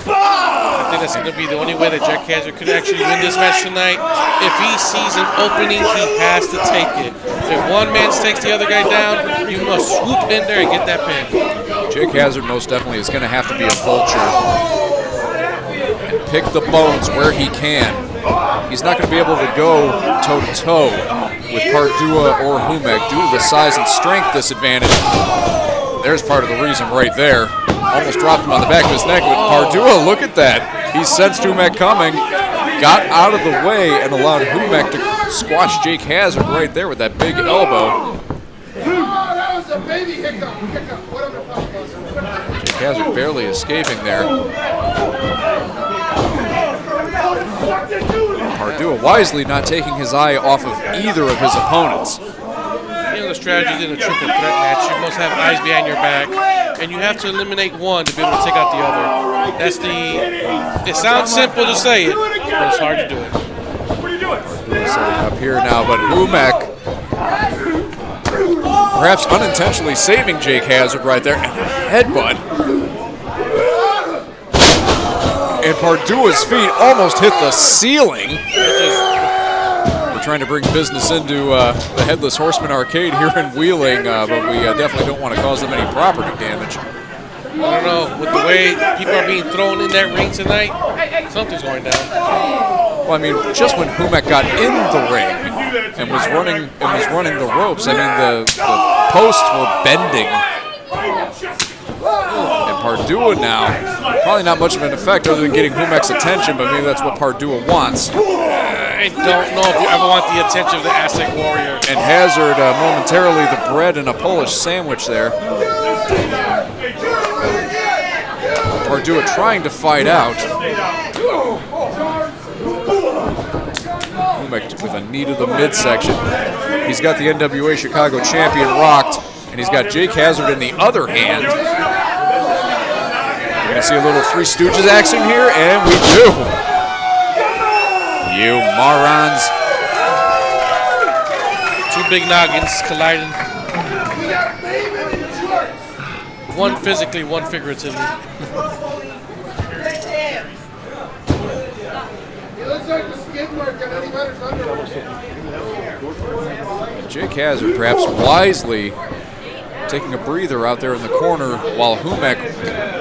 I think that's going to be the only way that Jake Hazard could actually win this match tonight. If he sees an opening, he has to take it. If one man takes the other guy down, you must swoop in there and get that pin. Jake Hazard most definitely is going to have to be a vulture and pick the bones where he can. He's not going to be able to go toe-to-toe with Pardua or Humek due to the size and strength disadvantage. There's part of the reason right there. Almost dropped him on the back of his neck, but Pardua, look at that. He sensed Humek coming, got out of the way, and allowed Humek to squash Jake Hazard right there with that big elbow. That was a baby hiccup. Jake Hazard barely escaping there. Pardua wisely not taking his eye off of either of his opponents. You know the strategy in a triple threat match, you must have eyes behind your back, and you have to eliminate one to be able to take out the other. That's the, it sounds simple to say it, but it's hard to do it. Setting up here now, but Humek perhaps unintentionally saving Jake Hazard right there. And a headbutt. And Pardua's feet almost hit the ceiling. We're trying to bring business into the Headless Horseman Arcade here in Wheeling, but we definitely don't want to cause them any property damage. I don't know, with the way people are being thrown in that ring tonight, something's going down. Well, I mean, just when Humek got in the ring and was running the ropes, I mean, the posts were bending. And Pardua now, probably not much of an effect other than getting Humek's attention, but maybe that's what Pardua wants. I don't know if you ever want the attention of the Aztec Warrior. And Hazard momentarily the bread and a Polish sandwich there. Pardua trying to fight out. Humek with a knee to the midsection. He's got the NWA Chicago champion rocked, and he's got Jake Hazard in the other hand. We're going to see a little Three Stooges action here, and we do. You morons. Two big noggins colliding. One physically, one figuratively. Jake Hazard perhaps wisely taking a breather out there in the corner while Humek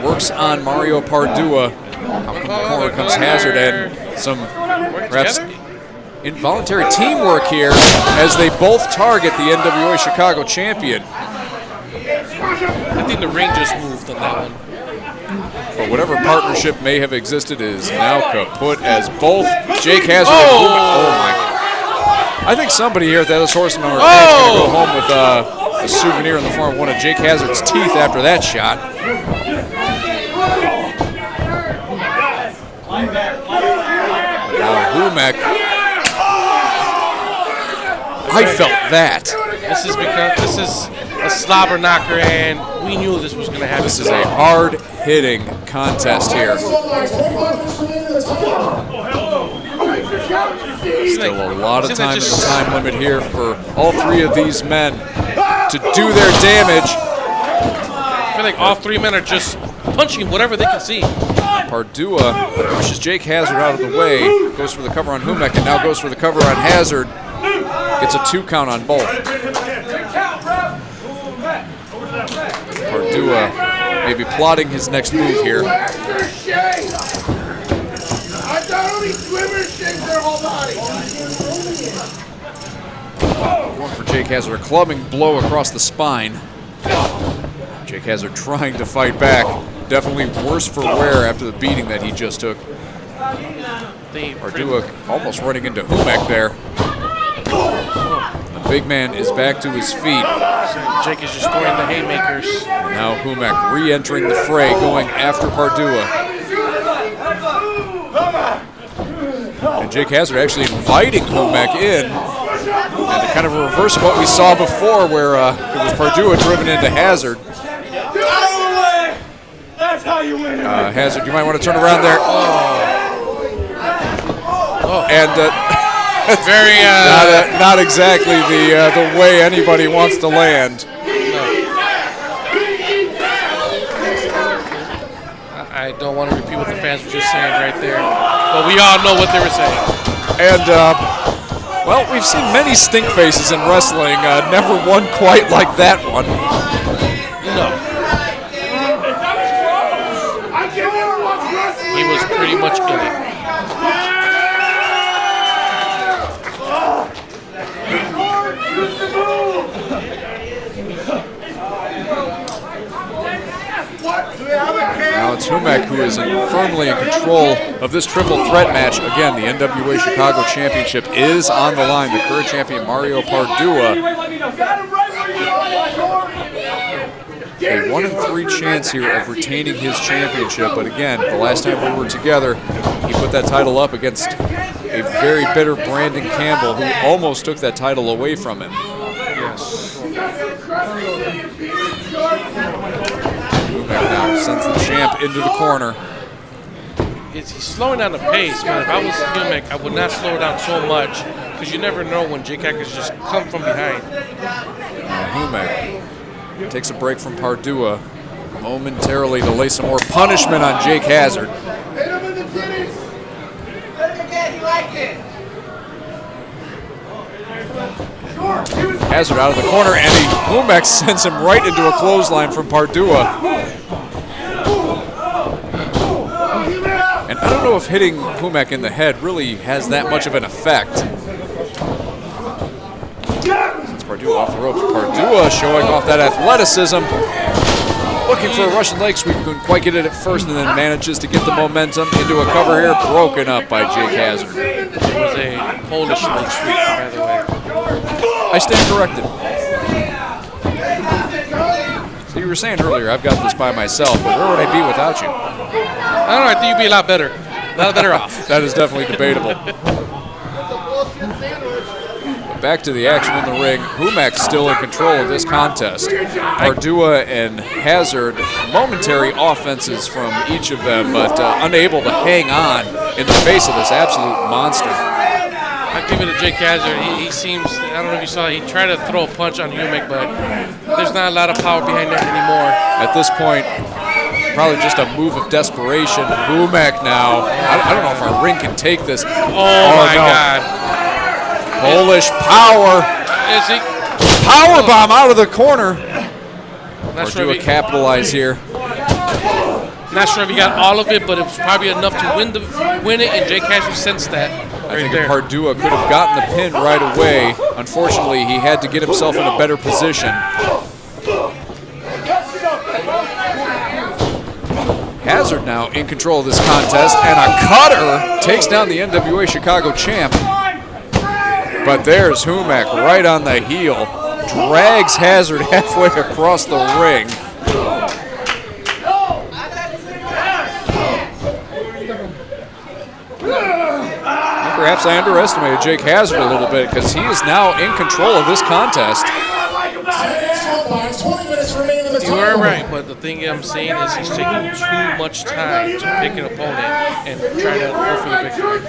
works on Mario Pardua. Out from the corner comes Hazard, and some perhaps involuntary teamwork here as they both target the NWA Chicago champion. I think the ring just moved on that one. But whatever partnership may have existed is now kaput as both Jake Hazard and Humek. Oh my God. I think somebody here at the Headless Horseman is going to go home with a souvenir in the form of one of Jake Hazard's teeth after that shot. Now Humek. I felt that. This is a slobber knocker, and we knew this was going to happen. This is a hard-hitting contest here. Still a lot of time in the time limit here for all three of these men to do their damage. I feel like all three men are just punching whatever they can see. Pardua pushes Jake Hazard out of the way, goes for the cover on Humek, and now goes for the cover on Hazard. Gets a 2 count on both. Pardua maybe plotting his next move here. Going for Jake Hazard, a clubbing blow across the spine. Jake Hazard trying to fight back. Definitely worse for wear after the beating that he just took. Pardua almost running into Humek there. The big man is back to his feet. Jake is just throwing the haymakers. And now Humek re-entering the fray, going after Pardua. And Jake Hazard actually inviting Humek in. And a kind of a reverse of what we saw before, where it was Pardua driven into Hazard. That's how you win. Hazard, you might want to turn around there. And very not exactly the way anybody wants to land. I don't want to repeat what the fans were just saying right there, but we all know what they were saying. And well, we've seen many stink faces in wrestling. Never one quite like that one. No. He was pretty much in it. Now it's Humek who is firmly in control of this triple threat match. Again, the NWA Chicago Championship is on the line. The current champion, Mario Pardua. A 1-in-3 chance here of retaining his championship. But again, the last time we were together, he put that title up against a very bitter Brandon Campbell, who almost took that title away from him. Yes. Humek now sends the champ into the corner. he's slowing down the pace, but if I was Humek, I would not slow it down so much because you never know when Jake Hackers just come from behind. Humek takes a break from Pardua momentarily to lay some more punishment on Jake Hazard. Hit him in the titties. Let him again, he liked it. Hazard out of the corner, and Humek sends him right into a clothesline from Pardua. And I don't know if hitting Humek in the head really has that much of an effect. Since Pardua off the ropes, Pardua showing off that athleticism. Looking for a Russian leg sweep, couldn't quite get it at first, and then manages to get the momentum into a cover here, broken up by Jake Hazard. It was a Polish leg sweep, by the way. I stand corrected. So you were saying earlier, I've got this by myself, but where would I be without you? I don't know, I think you'd be a lot better off. That is definitely debatable. Back to the action in the ring. Humek still in control of this contest. Pardua and Hazard, momentary offenses from each of them, but unable to hang on in the face of this absolute monster. I'd give it to Jake Hazard. He seems, I don't know if you saw, he tried to throw a punch on Humek, but there's not a lot of power behind that anymore. At this point, probably just a move of desperation. Humek now, I don't know if our ring can take this. Oh my God. Polish power. Is he? Power bomb out of the corner. Not sure Pardua capitalize here. Not sure if he got all of it, but it was probably enough to win it, and Jake Hazard sensed that. I think if Pardua could have gotten the pin right away, unfortunately, he had to get himself in a better position. Hazard now in control of this contest, and a cutter takes down the NWA Chicago champ. But there's Humek right on the heel, drags Hazard halfway across the ring. Perhaps I underestimated Jake Hazard a little bit because he is now in control of this contest. You are right, but the thing I'm saying is he's taking too much time to pick an opponent and try to go for the victory.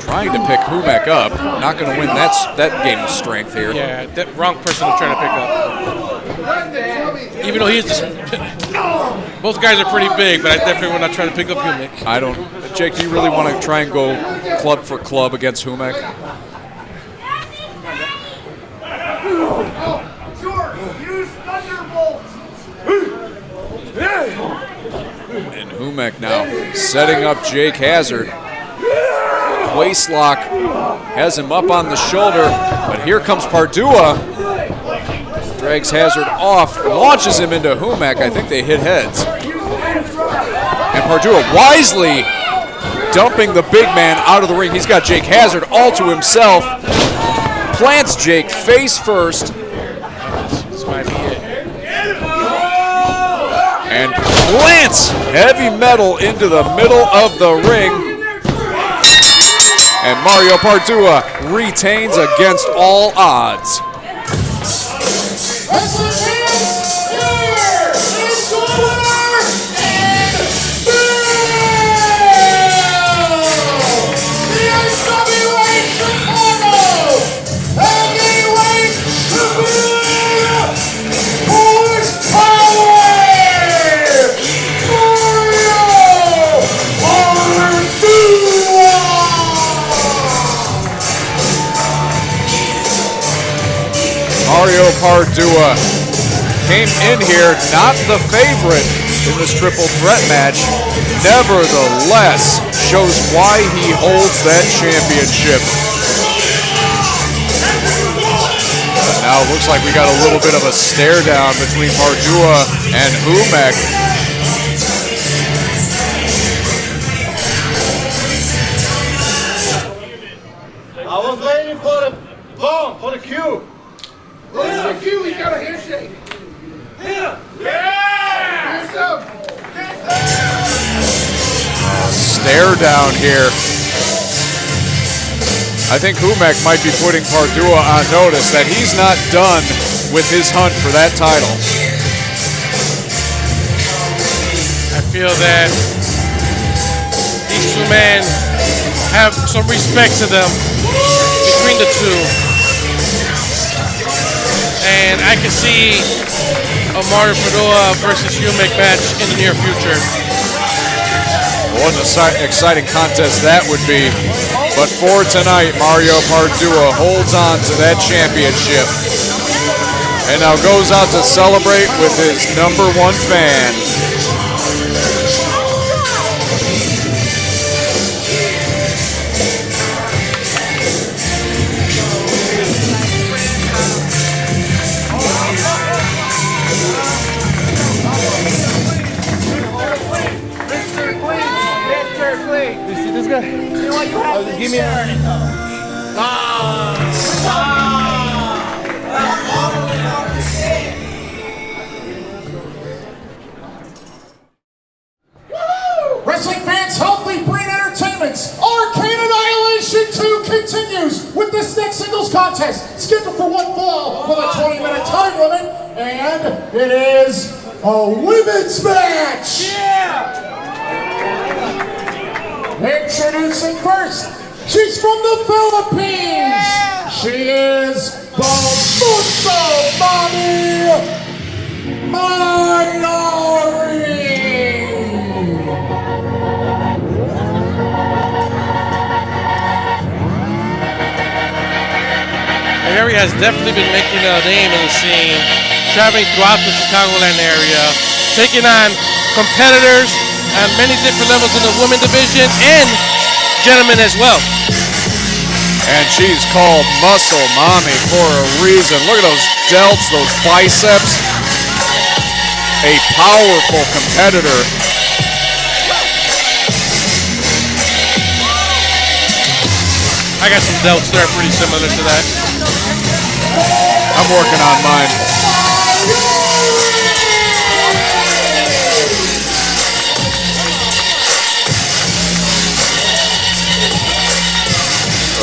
Trying to pick Humek up, not going to win that game of strength here. Yeah, that wrong person to try to pick up. Even though he's just, both guys are pretty big, but I definitely would not try to pick up Humek. I don't. Jake, do you really want to try and go club for club against Humek? And Humek now setting up Jake Hazard. Waistlock has him up on the shoulder, but here comes Pardua. Drags Hazard off, launches him into Humek. I think they hit heads. And Pardua wisely dumping the big man out of the ring. He's got Jake Hazard all to himself. Plants Jake face first. This might be it. And plants heavy metal into the middle of the ring. And Mario Pardua retains against all odds. Mario Pardua came in here not the favorite in this triple threat match. Nevertheless, shows why he holds that championship. Now it looks like we got a little bit of a stare down between Pardua and Humek. I was waiting for the bomb, for the cue. Where's the cue? He's got a handshake. Yeah! Stare down here. I think Humek might be putting Pardua on notice that he's not done with his hunt for that title. I feel that these two men have some respect to them between the two. And I can see a Mario Padua versus Humic match in the near future. What an exciting contest that would be. But for tonight, Mario Padua holds on to that championship. And now goes out to celebrate with his #1 fan. Give me Wrestling fans, Healthy Brain Entertainment's Arcade Annihilation 2 continues with this next singles contest, scheduled for one fall with a 20-minute time limit, and it is a women's match. Introducing first, she's from the Philippines. She is the Muscle Mommy, Mayari. Mayari has definitely been making a name in the scene, traveling throughout the Chicagoland area, taking on competitors at many different levels in the women division and gentlemen as well. And she's called Muscle Mommy for a reason. Look at those delts, those biceps. A powerful competitor. I got some delts that are pretty similar to that. I'm working on mine.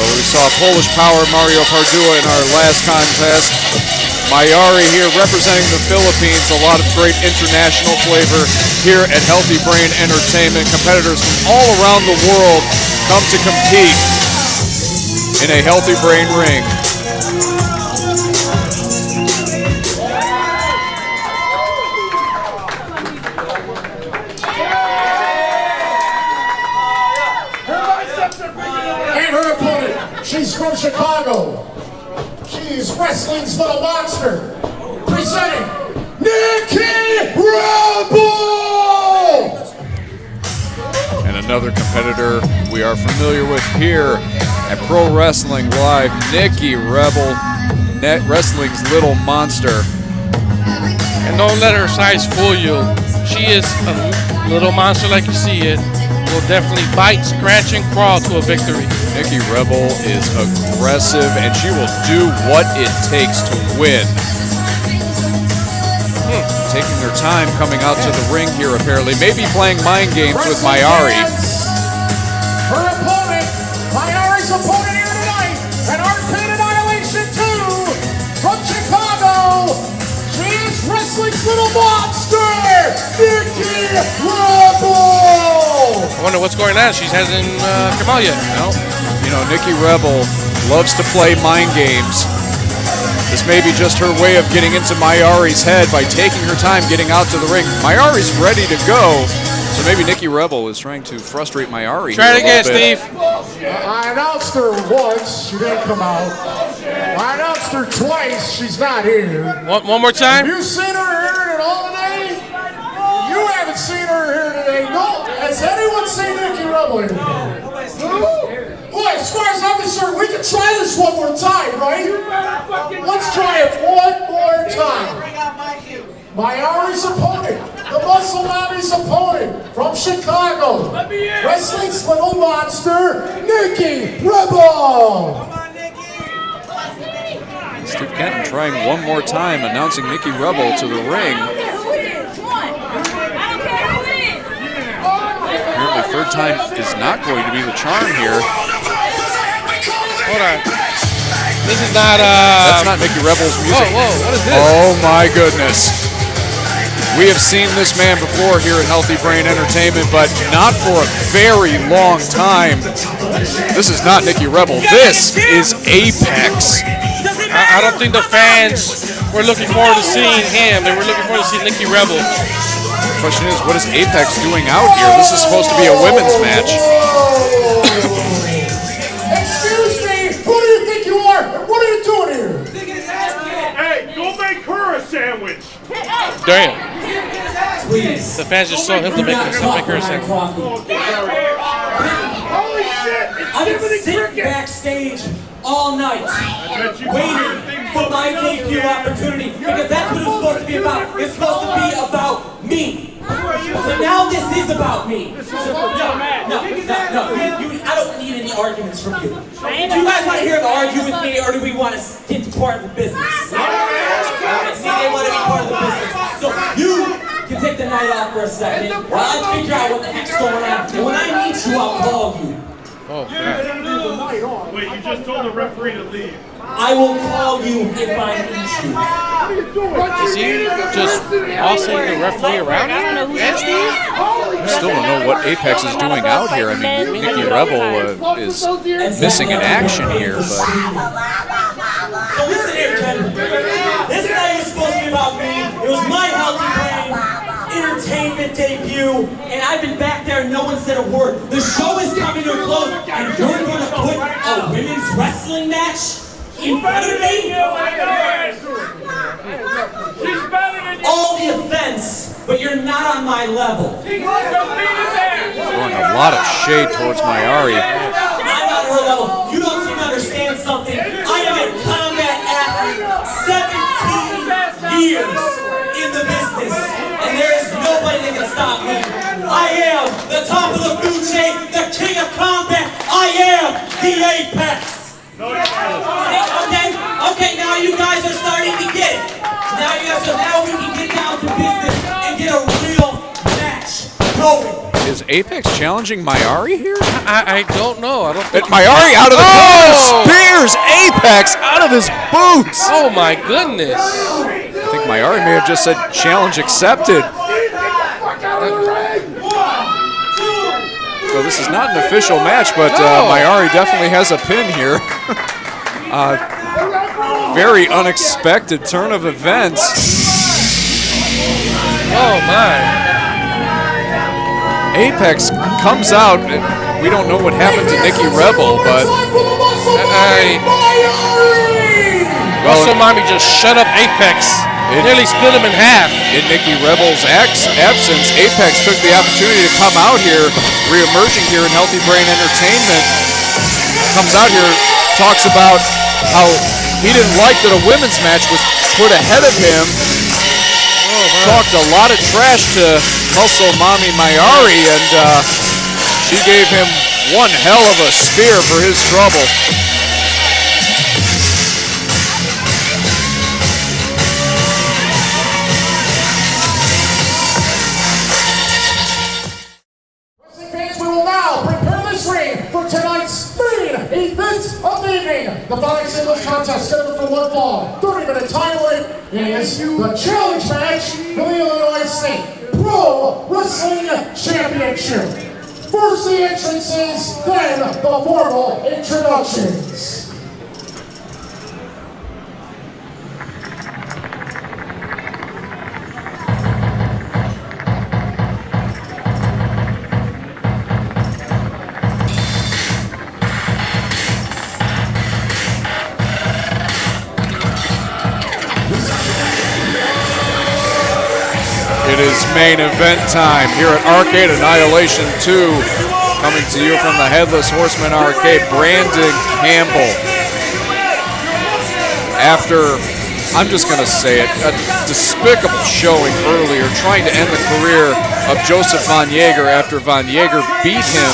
We saw Polish Power Mario Padua in our last contest. Mayari here representing the Philippines. A lot of great international flavor here at Healthy Brain Entertainment. Competitors from all around the world come to compete in a Healthy Brain ring. She's from Chicago. She's wrestling's little monster. Presenting Nikki Rebel! And another competitor we are familiar with here at Pro Wrestling Live, Nikki Rebel, wrestling's little monster. And don't let her size fool you. She is a little monster like you see it. Will definitely bite, scratch, and crawl to a victory. Nikki Rebel is aggressive, and she will do what it takes to win. Taking her time coming out to the ring here, apparently. Maybe playing mind games with Mayari. Her opponent, Mayari's opponent here tonight, an Arcade Annihilation 2 from Chicago. She is wrestling's little monster, Nikki Rebel. I wonder what's going on. She hasn't come out yet. No. You know, Nikki Rebel loves to play mind games. This may be just her way of getting into Mayari's head by taking her time getting out to the ring. Mayari's ready to go, so maybe Nikki Rebel is trying to frustrate Mayari. Try it again, Steve. I announced her once, she didn't come out. I announced her twice, she's not here. One more time? Have you seen her here at all today? You haven't seen her here today. No. Has anyone seen Nikki Rebel here? Boy, as far as I'm concerned, we can try this one more time, right? Let's try it one more time. Mayari's opponent, the Muscle Mommy's opponent from Chicago, wrestling's little monster, Nikki Rebel. Steve Kenton trying one more time, announcing Nikki Rebel to the ring. Apparently third time is not going to be the charm here. Hold on. This is not That's not Nikki Rebel's music. Whoa, what is this? Oh my goodness. We have seen this man before here at Healthy Brain Entertainment, but not for a very long time. This is not Nicky Rebel. This is Apex. I don't think the fans were looking forward to seeing him. They were looking forward to seeing Nicky Rebel. The question is, what is Apex doing out here? This is supposed to be a women's match. Excuse me, who do you think you are? And what are you doing here? Hey, go make her a sandwich. Damn. Please. The fans just saw him to make her a second. Holy shit! It's I've been Jiminy sitting Cricket. backstage all night, waiting for my debut opportunity, because that's what it's supposed to be about. It's supposed to be about me. So now this is about me. No. I don't need any arguments from you. Do you guys want to hear him argue with me, or do we want to get to part of the business? See, they want to be part of the business. So you can take the night off for a second while I figure out what the heck's going on. And when I need you, I'll call you. Oh, God. Wait, you just told the referee to leave. I will call you if I need you. Is he just bossing the referee around? I still don't know what Apex is doing out here. I mean, Nicky Rebel is missing in action here, but So listen here, Ken. This night was supposed to be about me. It was my Healthy Brain Entertainment debut, and I've been back there and no one said a word. The show is coming to a close, and you're going to put a women's wrestling match in front of me? All the offense, but you're not on my level. throwing a lot of shade towards Mayari. I'm on her level. You don't seem to understand something. I am a combat athlete, 17 years in the business, and there is nobody that can stop me. I am the top of the food chain, the king of combat. I am the Apex. Okay, now you guys are starting to get it. Now we can get down to business and get a real match going. Is Apex challenging Mayari here? I don't know. I don't think. Mayari out of the corner spears Apex out of his boots. Oh my goodness. I think Mayari may have just said challenge accepted. So this is not an official match, but Mayari definitely has a pin here. Very unexpected turn of events. Oh my. Apex comes out. We don't know what happened to Nicky Rebel, but Muscle Mommy just shut up Apex. Nearly split him in half. In Nicky Rebel's absence, Apex took the opportunity to come out here, re-emerging here in Healthy Brain Entertainment. Comes out here, talks about how he didn't like that a women's match was put ahead of him. Talked a lot of trash to Muscle Mommy Mayari, and she gave him one hell of a spear for his trouble. Fans, we will now prepare this ring for tonight's main event of the evening. The following singles contest scheduled for one fall. 30-minute time limit is the challenge match for the Illinois State Pro Wrestling Championship. First the entrances, then the formal introductions. It is main event time here at Arcade Annihilation 2. Coming to you from the Headless Horseman Arcade, Brandon Campbell. After, I'm just going to say it, a despicable showing earlier, trying to end the career of Joseph Von Jaeger after Von Jaeger beat him.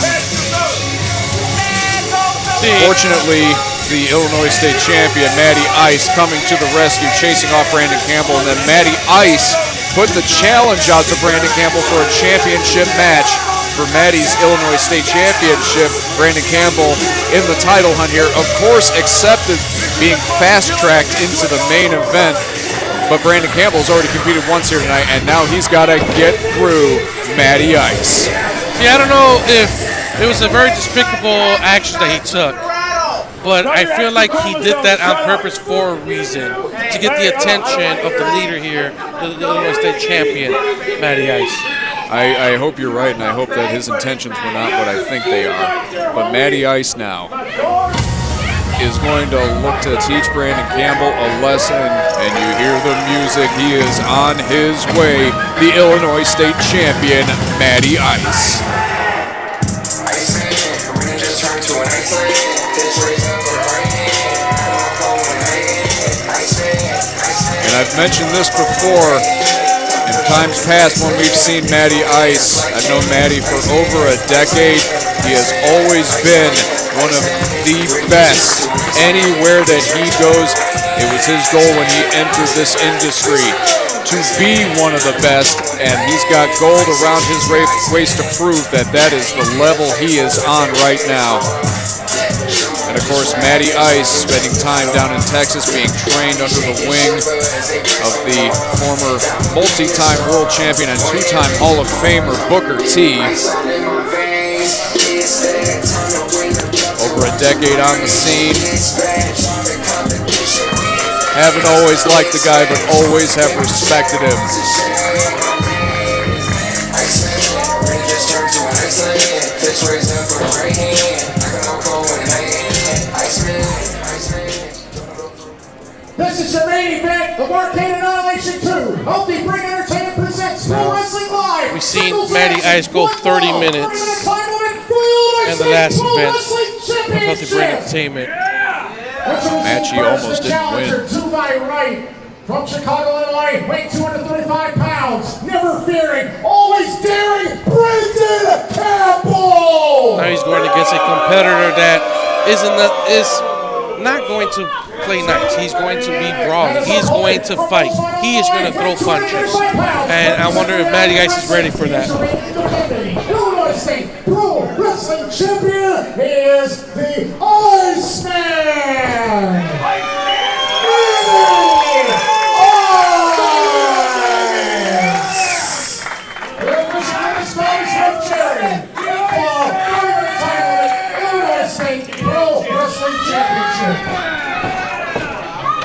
Fortunately, the Illinois State champion, Matty Ice, coming to the rescue, chasing off Brandon Campbell, and then Matty Ice put the challenge out to Brandon Campbell for a championship match for Matty's Illinois State Championship. Brandon Campbell in the title hunt here, of course accepted being fast-tracked into the main event. But Brandon Campbell's already competed once here tonight, and now he's got to get through Matty Ice. See, I don't know if it was a very despicable action that he took, but I feel like he did that on purpose for a reason, to get the attention of the leader here, the Illinois State champion, Matty Ice. I hope you're right, and I hope that his intentions were not what I think they are. But Matty Ice now is going to look to teach Brandon Campbell a lesson, and you hear the music. He is on his way, the Illinois State champion, Matty Ice. And I've mentioned this before. In times past when we've seen Matty Ice, I've known Matty for over a decade. He has always been one of the best. Anywhere that he goes, it was his goal when he entered this industry to be one of the best, and he's got gold around his waist to prove that that is the level he is on right now. And of course, Matty Ice spending time down in Texas being trained under the wing of the former multi-time world champion and two-time Hall of Famer Booker T. Over a decade on the scene. Haven't always liked the guy, but always have respected him. This is your main event of Arcade Annihilation 2. Healthy Brain Entertainment presents Pro Wrestling Live. We've seen Matty Ice go 30 minutes in the last event of Healthy Brain Entertainment. Match he almost didn't win. To my right, from Chicago, Illinois, weight 235 pounds, never fearing, always daring, Brandon Campbell! Now he's going against a competitor that is not going to play nice. He's going to be brawling. He's going to fight. He is going to throw punches. And I wonder if Matty Ice is ready for that. Illinois State Pro Wrestling Champion is the Horseman!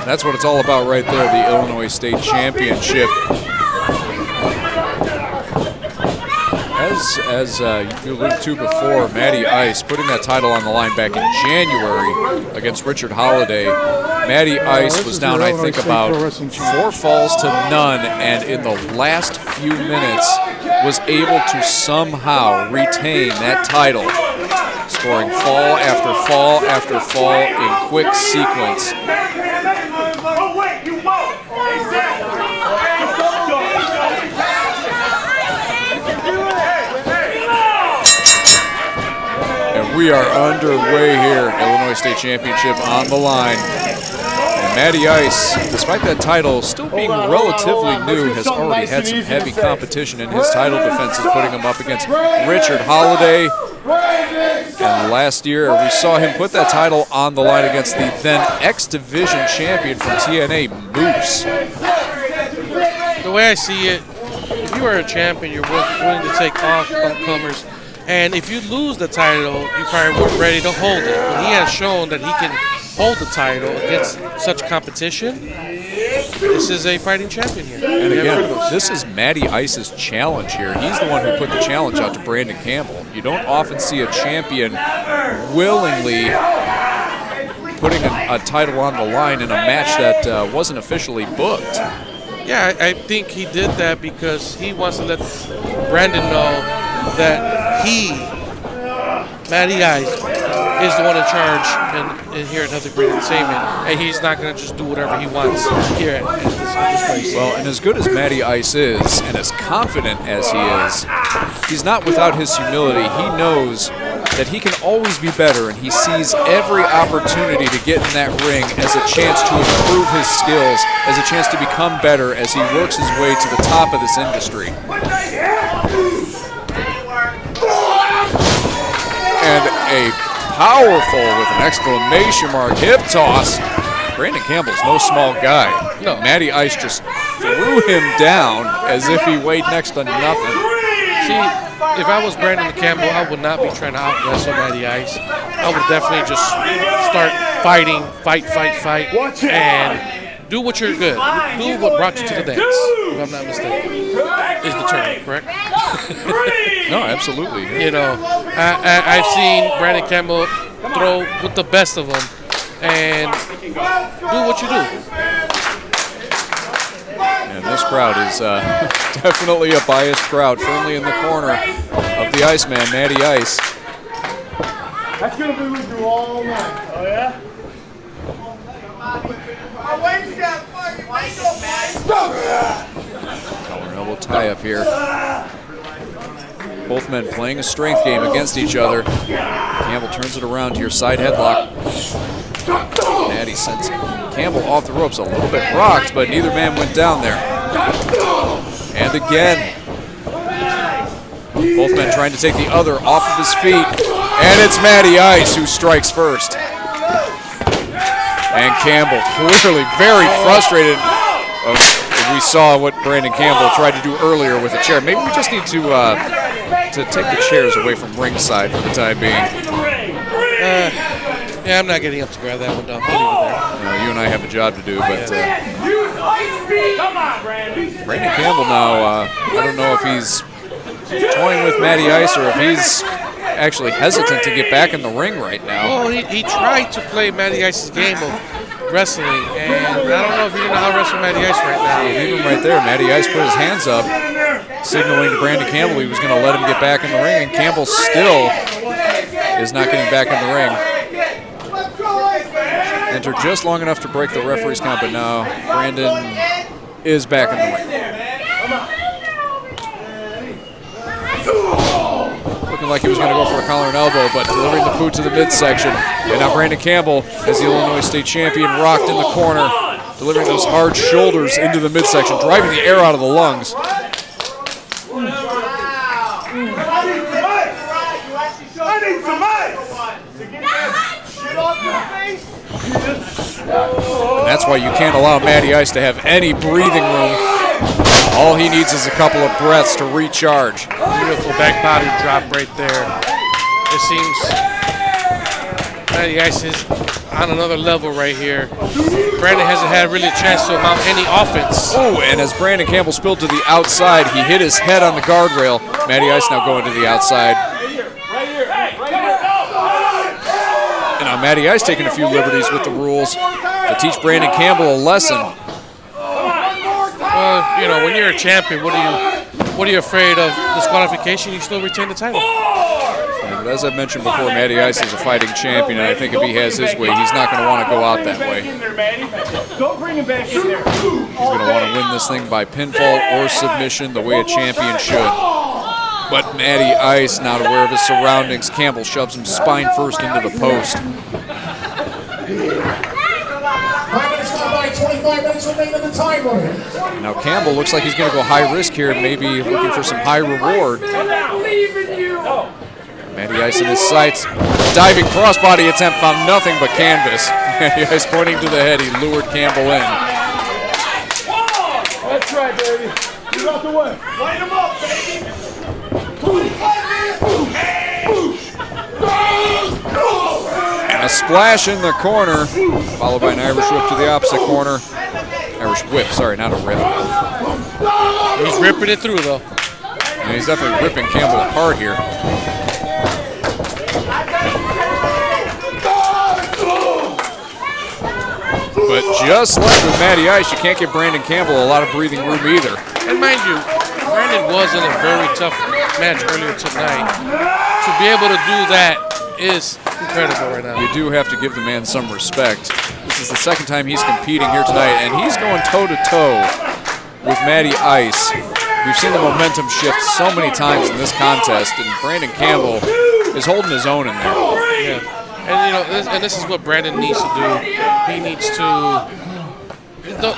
That's what it's all about right there, the Illinois State Championship. As you alluded to before, Matty Ice putting that title on the line back in January against Richard Holiday. Matty Ice was down, I think, about 4 falls to none, and in the last few minutes was able to somehow retain that title, scoring fall after fall after fall in quick sequence. And we are underway here. Illinois State Championship on the line. And Matty Ice, despite that title still being relatively new, has already had some heavy competition in his title defenses, putting him up against Richard Holiday. And last year, we saw him put that title on the line against the then X-Division champion from TNA, Moose. The way I see it, if you are a champion, you're willing to take off upcomers. And if you lose the title, you probably weren't ready to hold it. And he has shown that he can hold the title against such competition. This is a fighting champion here. And again, this is Matty Ice's challenge here. He's the one who put the challenge out to Brandon Campbell. You don't often see a champion willingly putting a title on the line in a match that wasn't officially booked. Yeah, I think he did that because he wants to let Brandon know that he, Matty Ice, is the one in charge in here at Healthy Brain Entertainment, and he's not going to just do whatever he wants here at this place. Well, and as good as Matty Ice is, and as confident as he is, he's not without his humility. He knows that he can always be better, and he sees every opportunity to get in that ring as a chance to improve his skills, as a chance to become better as he works his way to the top of this industry. And a powerful, with an exclamation mark, hip toss. Brandon Campbell's no small guy. No, Matty Ice just threw him down as if he weighed next to nothing. See, if I was Brandon Campbell, I would not be trying to out-wrestle Matty Ice. I would definitely just start fighting, fight, and do what you're good. Do what brought you to the dance, if I'm not mistaken. Is the term, correct? No, absolutely. You know, I've seen Brandon Campbell throw with the best of them and do what you do. And this crowd is definitely a biased crowd, firmly in the corner of the Iceman, Matty Ice. That's gonna be with you all night. Oh yeah? My wife's got fucking Collar and elbow tie up here. Both men playing a strength game against each other. Campbell turns it around to your side headlock. Matty sends Campbell off the ropes, a little bit rocked, but neither man went down there. And again, both men trying to take the other off of his feet. And it's Matty Ice who strikes first. And Campbell clearly very frustrated. We saw what Brandon Campbell tried to do earlier with a chair. Maybe we just need to take the chairs away from ringside for the time being. Yeah, I'm not getting up to grab that one down. I'll leave it there. You and I have a job to do, but Come on, Brandon. Brandon Campbell now, I don't know if he's toying with Matty Ice or if he's actually hesitant to get back in the ring right now. Well, he tried to play Matty Ice's game of wrestling, and I don't know if you're going to out-wrestle Matty Ice right now. Leave him right there. Matty Ice put his hands up, signaling to Brandon Campbell he was going to let him get back in the ring, and Campbell still is not getting back in the ring. Entered just long enough to break the referee's count, but now Brandon is back in the ring. Looking like he was going to go for a collar and elbow, but delivering the boot to the midsection. And now Brandon Campbell, as the Illinois State champion, rocked in the corner, delivering those hard shoulders into the midsection, driving the air out of the lungs. And that's why you can't allow Matty Ice to have any breathing room. All he needs is a couple of breaths to recharge. Beautiful back body drop right there. It seems Matty Ice is on another level right here. Brandon hasn't had really a chance to mount any offense. Oh, and as Brandon Campbell spilled to the outside, he hit his head on the guardrail. Matty Ice now going to the outside. And now Matty Ice taking a few liberties with the rules to teach Brandon Campbell a lesson. Well, you know, when you're a champion, what are you afraid of? Disqualification? You still retain the title. Yeah, but as I mentioned before, Matty Ice is a fighting champion, and I think if he has his way, he's not going to want to go out that way. Don't bring him back in there. He's going to want to win this thing by pinfall or submission the way a champion should. But Matty Ice, not aware of his surroundings, Campbell shoves him spine first into the post. 25 minutes remaining in the time limit. Now Campbell looks like he's going to go high risk here, maybe looking for some high reward. Matty Ice in his sights. Diving crossbody attempt found nothing but canvas. Matty Ice pointing to the head, he lured Campbell in. That's right, baby. Get out the way. Light him up, baby. A splash in the corner, followed by an Irish whip to the opposite corner. Irish whip, sorry, not a rip. He's ripping it through, though. And he's definitely ripping Campbell apart here. But just like with Matty Ice, you can't give Brandon Campbell a lot of breathing room either. And mind you, Brandon was in a very tough match earlier tonight. To be able to do that is incredible right now. You do have to give the man some respect. This is the second time he's competing here tonight, and he's going toe-to-toe with Matty Ice. We've seen the momentum shift so many times in this contest, and Brandon Campbell is holding his own in there. Yeah, and you know, this is what Brandon needs to do. He needs to,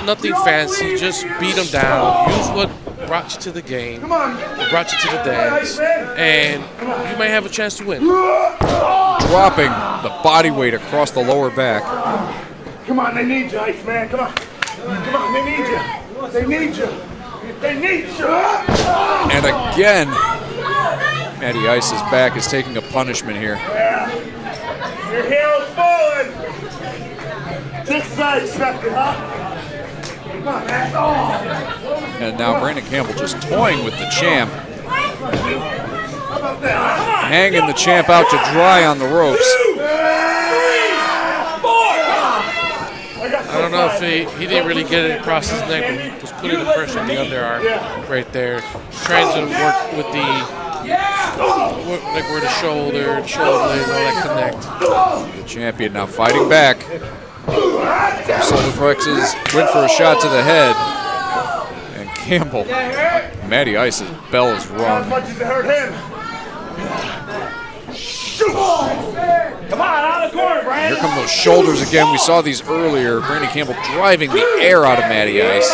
nothing fancy, just beat him down. Use what brought you to the game, brought you to the dance, and you might have a chance to win. Dropping the body weight across the lower back. Come on, they need you, Ice Man. Come on. Come on, They need you. They need you. They need you. And again, Matty Ice's back is taking a punishment here. Your hero's falling. This side expected, huh? Come on, man. Oh. And now Brandon Campbell just toying with the champ. Hanging the champ out to dry on the ropes. I don't know if he didn't really get it across his neck, but he was putting the pressure on the underarm right there. Trying to work with the, like where the shoulder blades, all that connect. The champion now fighting back. Solar plexus went for a shot to the head. And Campbell, Matty Ice's bell is rung. As much as it hurt him. Come on, out of the corner, Brandon. Here come those shoulders again. We saw these earlier. Brandon Campbell driving the air out of Matty Ice.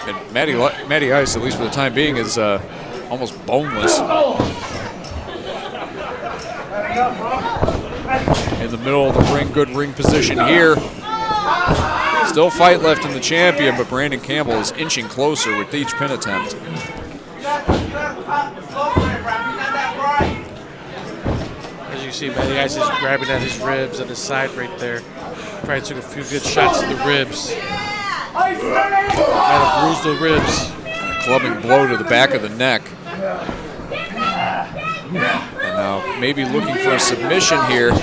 And Matty Ice, at least for the time being, is almost boneless. In the middle of the ring, good ring position here. Still fight left in the champion, but Brandon Campbell is inching closer with each pin attempt. As you see, Matty Ice is grabbing at his ribs and his side right there. Probably took a few good shots to the ribs. Might have bruised the ribs. A clubbing blow to the back of the neck. And now maybe looking for a submission here. And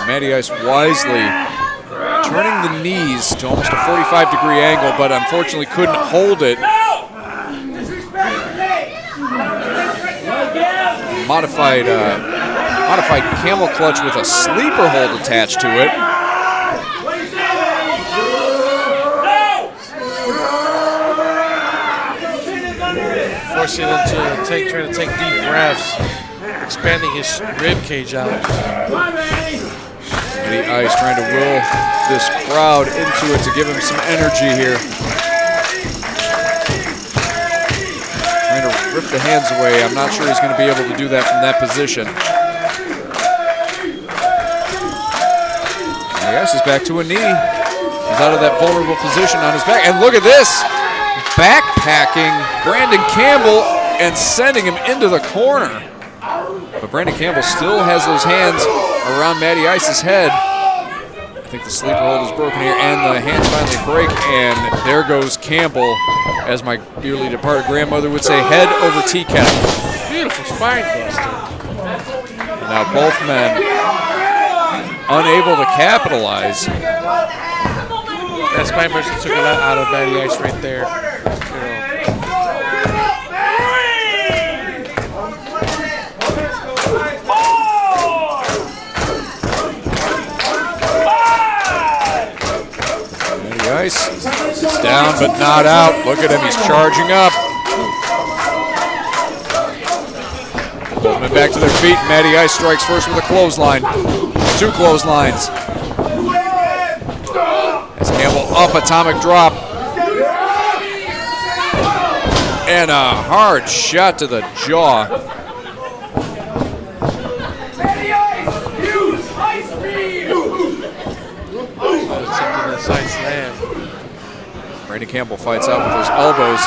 Matty Ice wisely turning the knees to almost a 45-degree angle, but unfortunately couldn't hold it. Modified camel clutch with a sleeper hold attached to it. Forcing him to trying to take deep breaths, expanding his rib cage out. Matty Ice trying to will this crowd into it to give him some energy here. Trying to rip the hands away. I'm not sure he's going to be able to do that from that position. Matty Ice is back to a knee. He's out of that vulnerable position on his back. And look at this. Backpacking Brandon Campbell and sending him into the corner. But Brandon Campbell still has those hands around Matty Ice's head. I think the sleeper hold is broken here, and the hands finally break, and there goes Campbell, as my dearly departed grandmother would say, head over teacup. Beautiful spine buster. And now both men unable to capitalize. That spine buster took a lot out of Matty Ice right there. Ice is down but not out. Look at him, he's charging up. Both men back to their feet. Matty Ice strikes first with a clothesline. Two clotheslines. As Campbell up, atomic drop. And a hard shot to the jaw. Side slam. Brandon Campbell fights out with those elbows.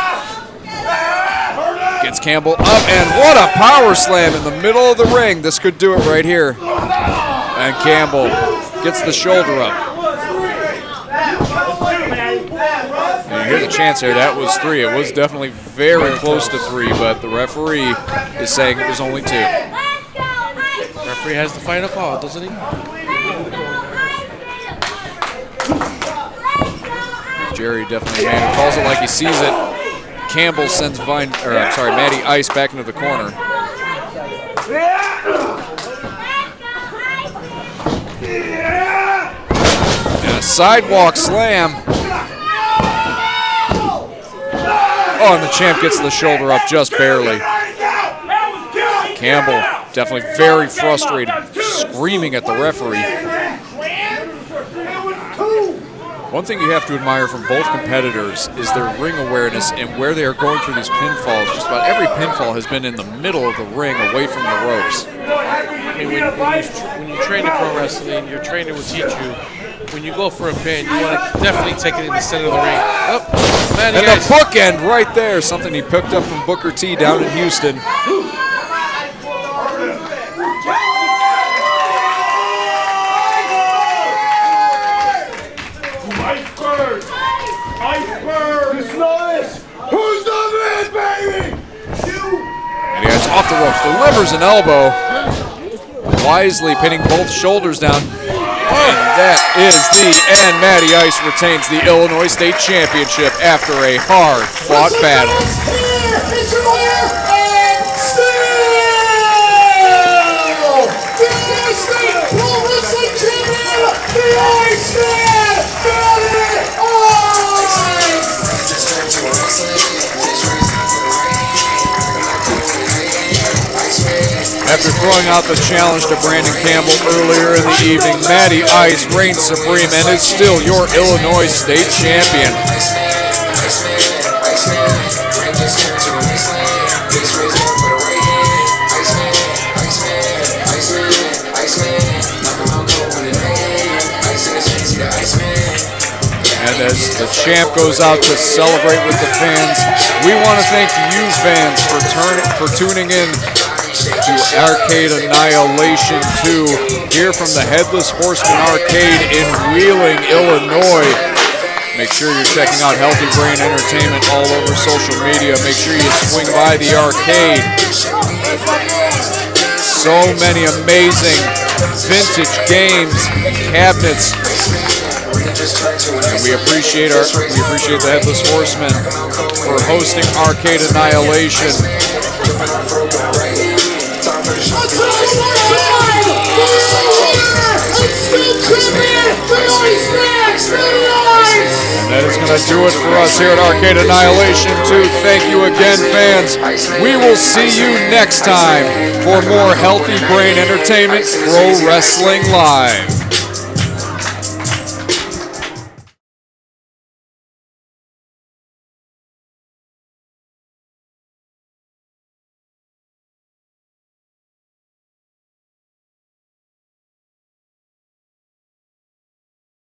Gets Campbell up, and what a power slam in the middle of the ring. This could do it right here. And Campbell gets the shoulder up. And you hear the chants here, that was 3. It was definitely very close to 3, but the referee is saying it was only 2. The referee has the final call, doesn't he? Jerry definitely, man, calls it like he sees it. Campbell sends Matty Ice back into the corner. And a sidewalk slam. Oh, and the champ gets the shoulder up just barely. Campbell definitely very frustrated, screaming at the referee. One thing you have to admire from both competitors is their ring awareness and where they are going through these pinfalls. Just about every pinfall has been in the middle of the ring, away from the ropes. mean, when you train in pro wrestling, your trainer will teach you. When you go for a pin, you want to definitely take it in the center of the ring. Oh, man, And the bookend right there, something he picked up from Booker T down in Houston. Iceberg! Iceberg! It's nice! Who's the man, baby? And he has off the ropes, delivers an elbow. Wisely pinning both shoulders down. And that is the end. Matty Ice retains the Illinois State Championship after a hard-fought battle. It's your winner and still the Illinois State Pro Wrestling Champion, the Iceman, Matty Ice! After throwing out the challenge to Brandon Campbell earlier in the evening, Matty Ice reigns supreme and is still your Illinois State Champion. And as the champ goes out to celebrate with the fans, we want to thank you fans for tuning in to Arcade Annihilation 2 here from the Headless Horseman Arcade in Wheeling, Illinois. Make sure you're checking out Healthy Brain Entertainment all over social media. Make sure you swing by the arcade. So many amazing vintage games, cabinets. And we appreciate the Headless Horseman for hosting Arcade Annihilation. And that is going to do it for us here at Arcade Annihilation 2. Thank you again, fans. We will see you next time for more Healthy Brain Entertainment Pro Wrestling Live.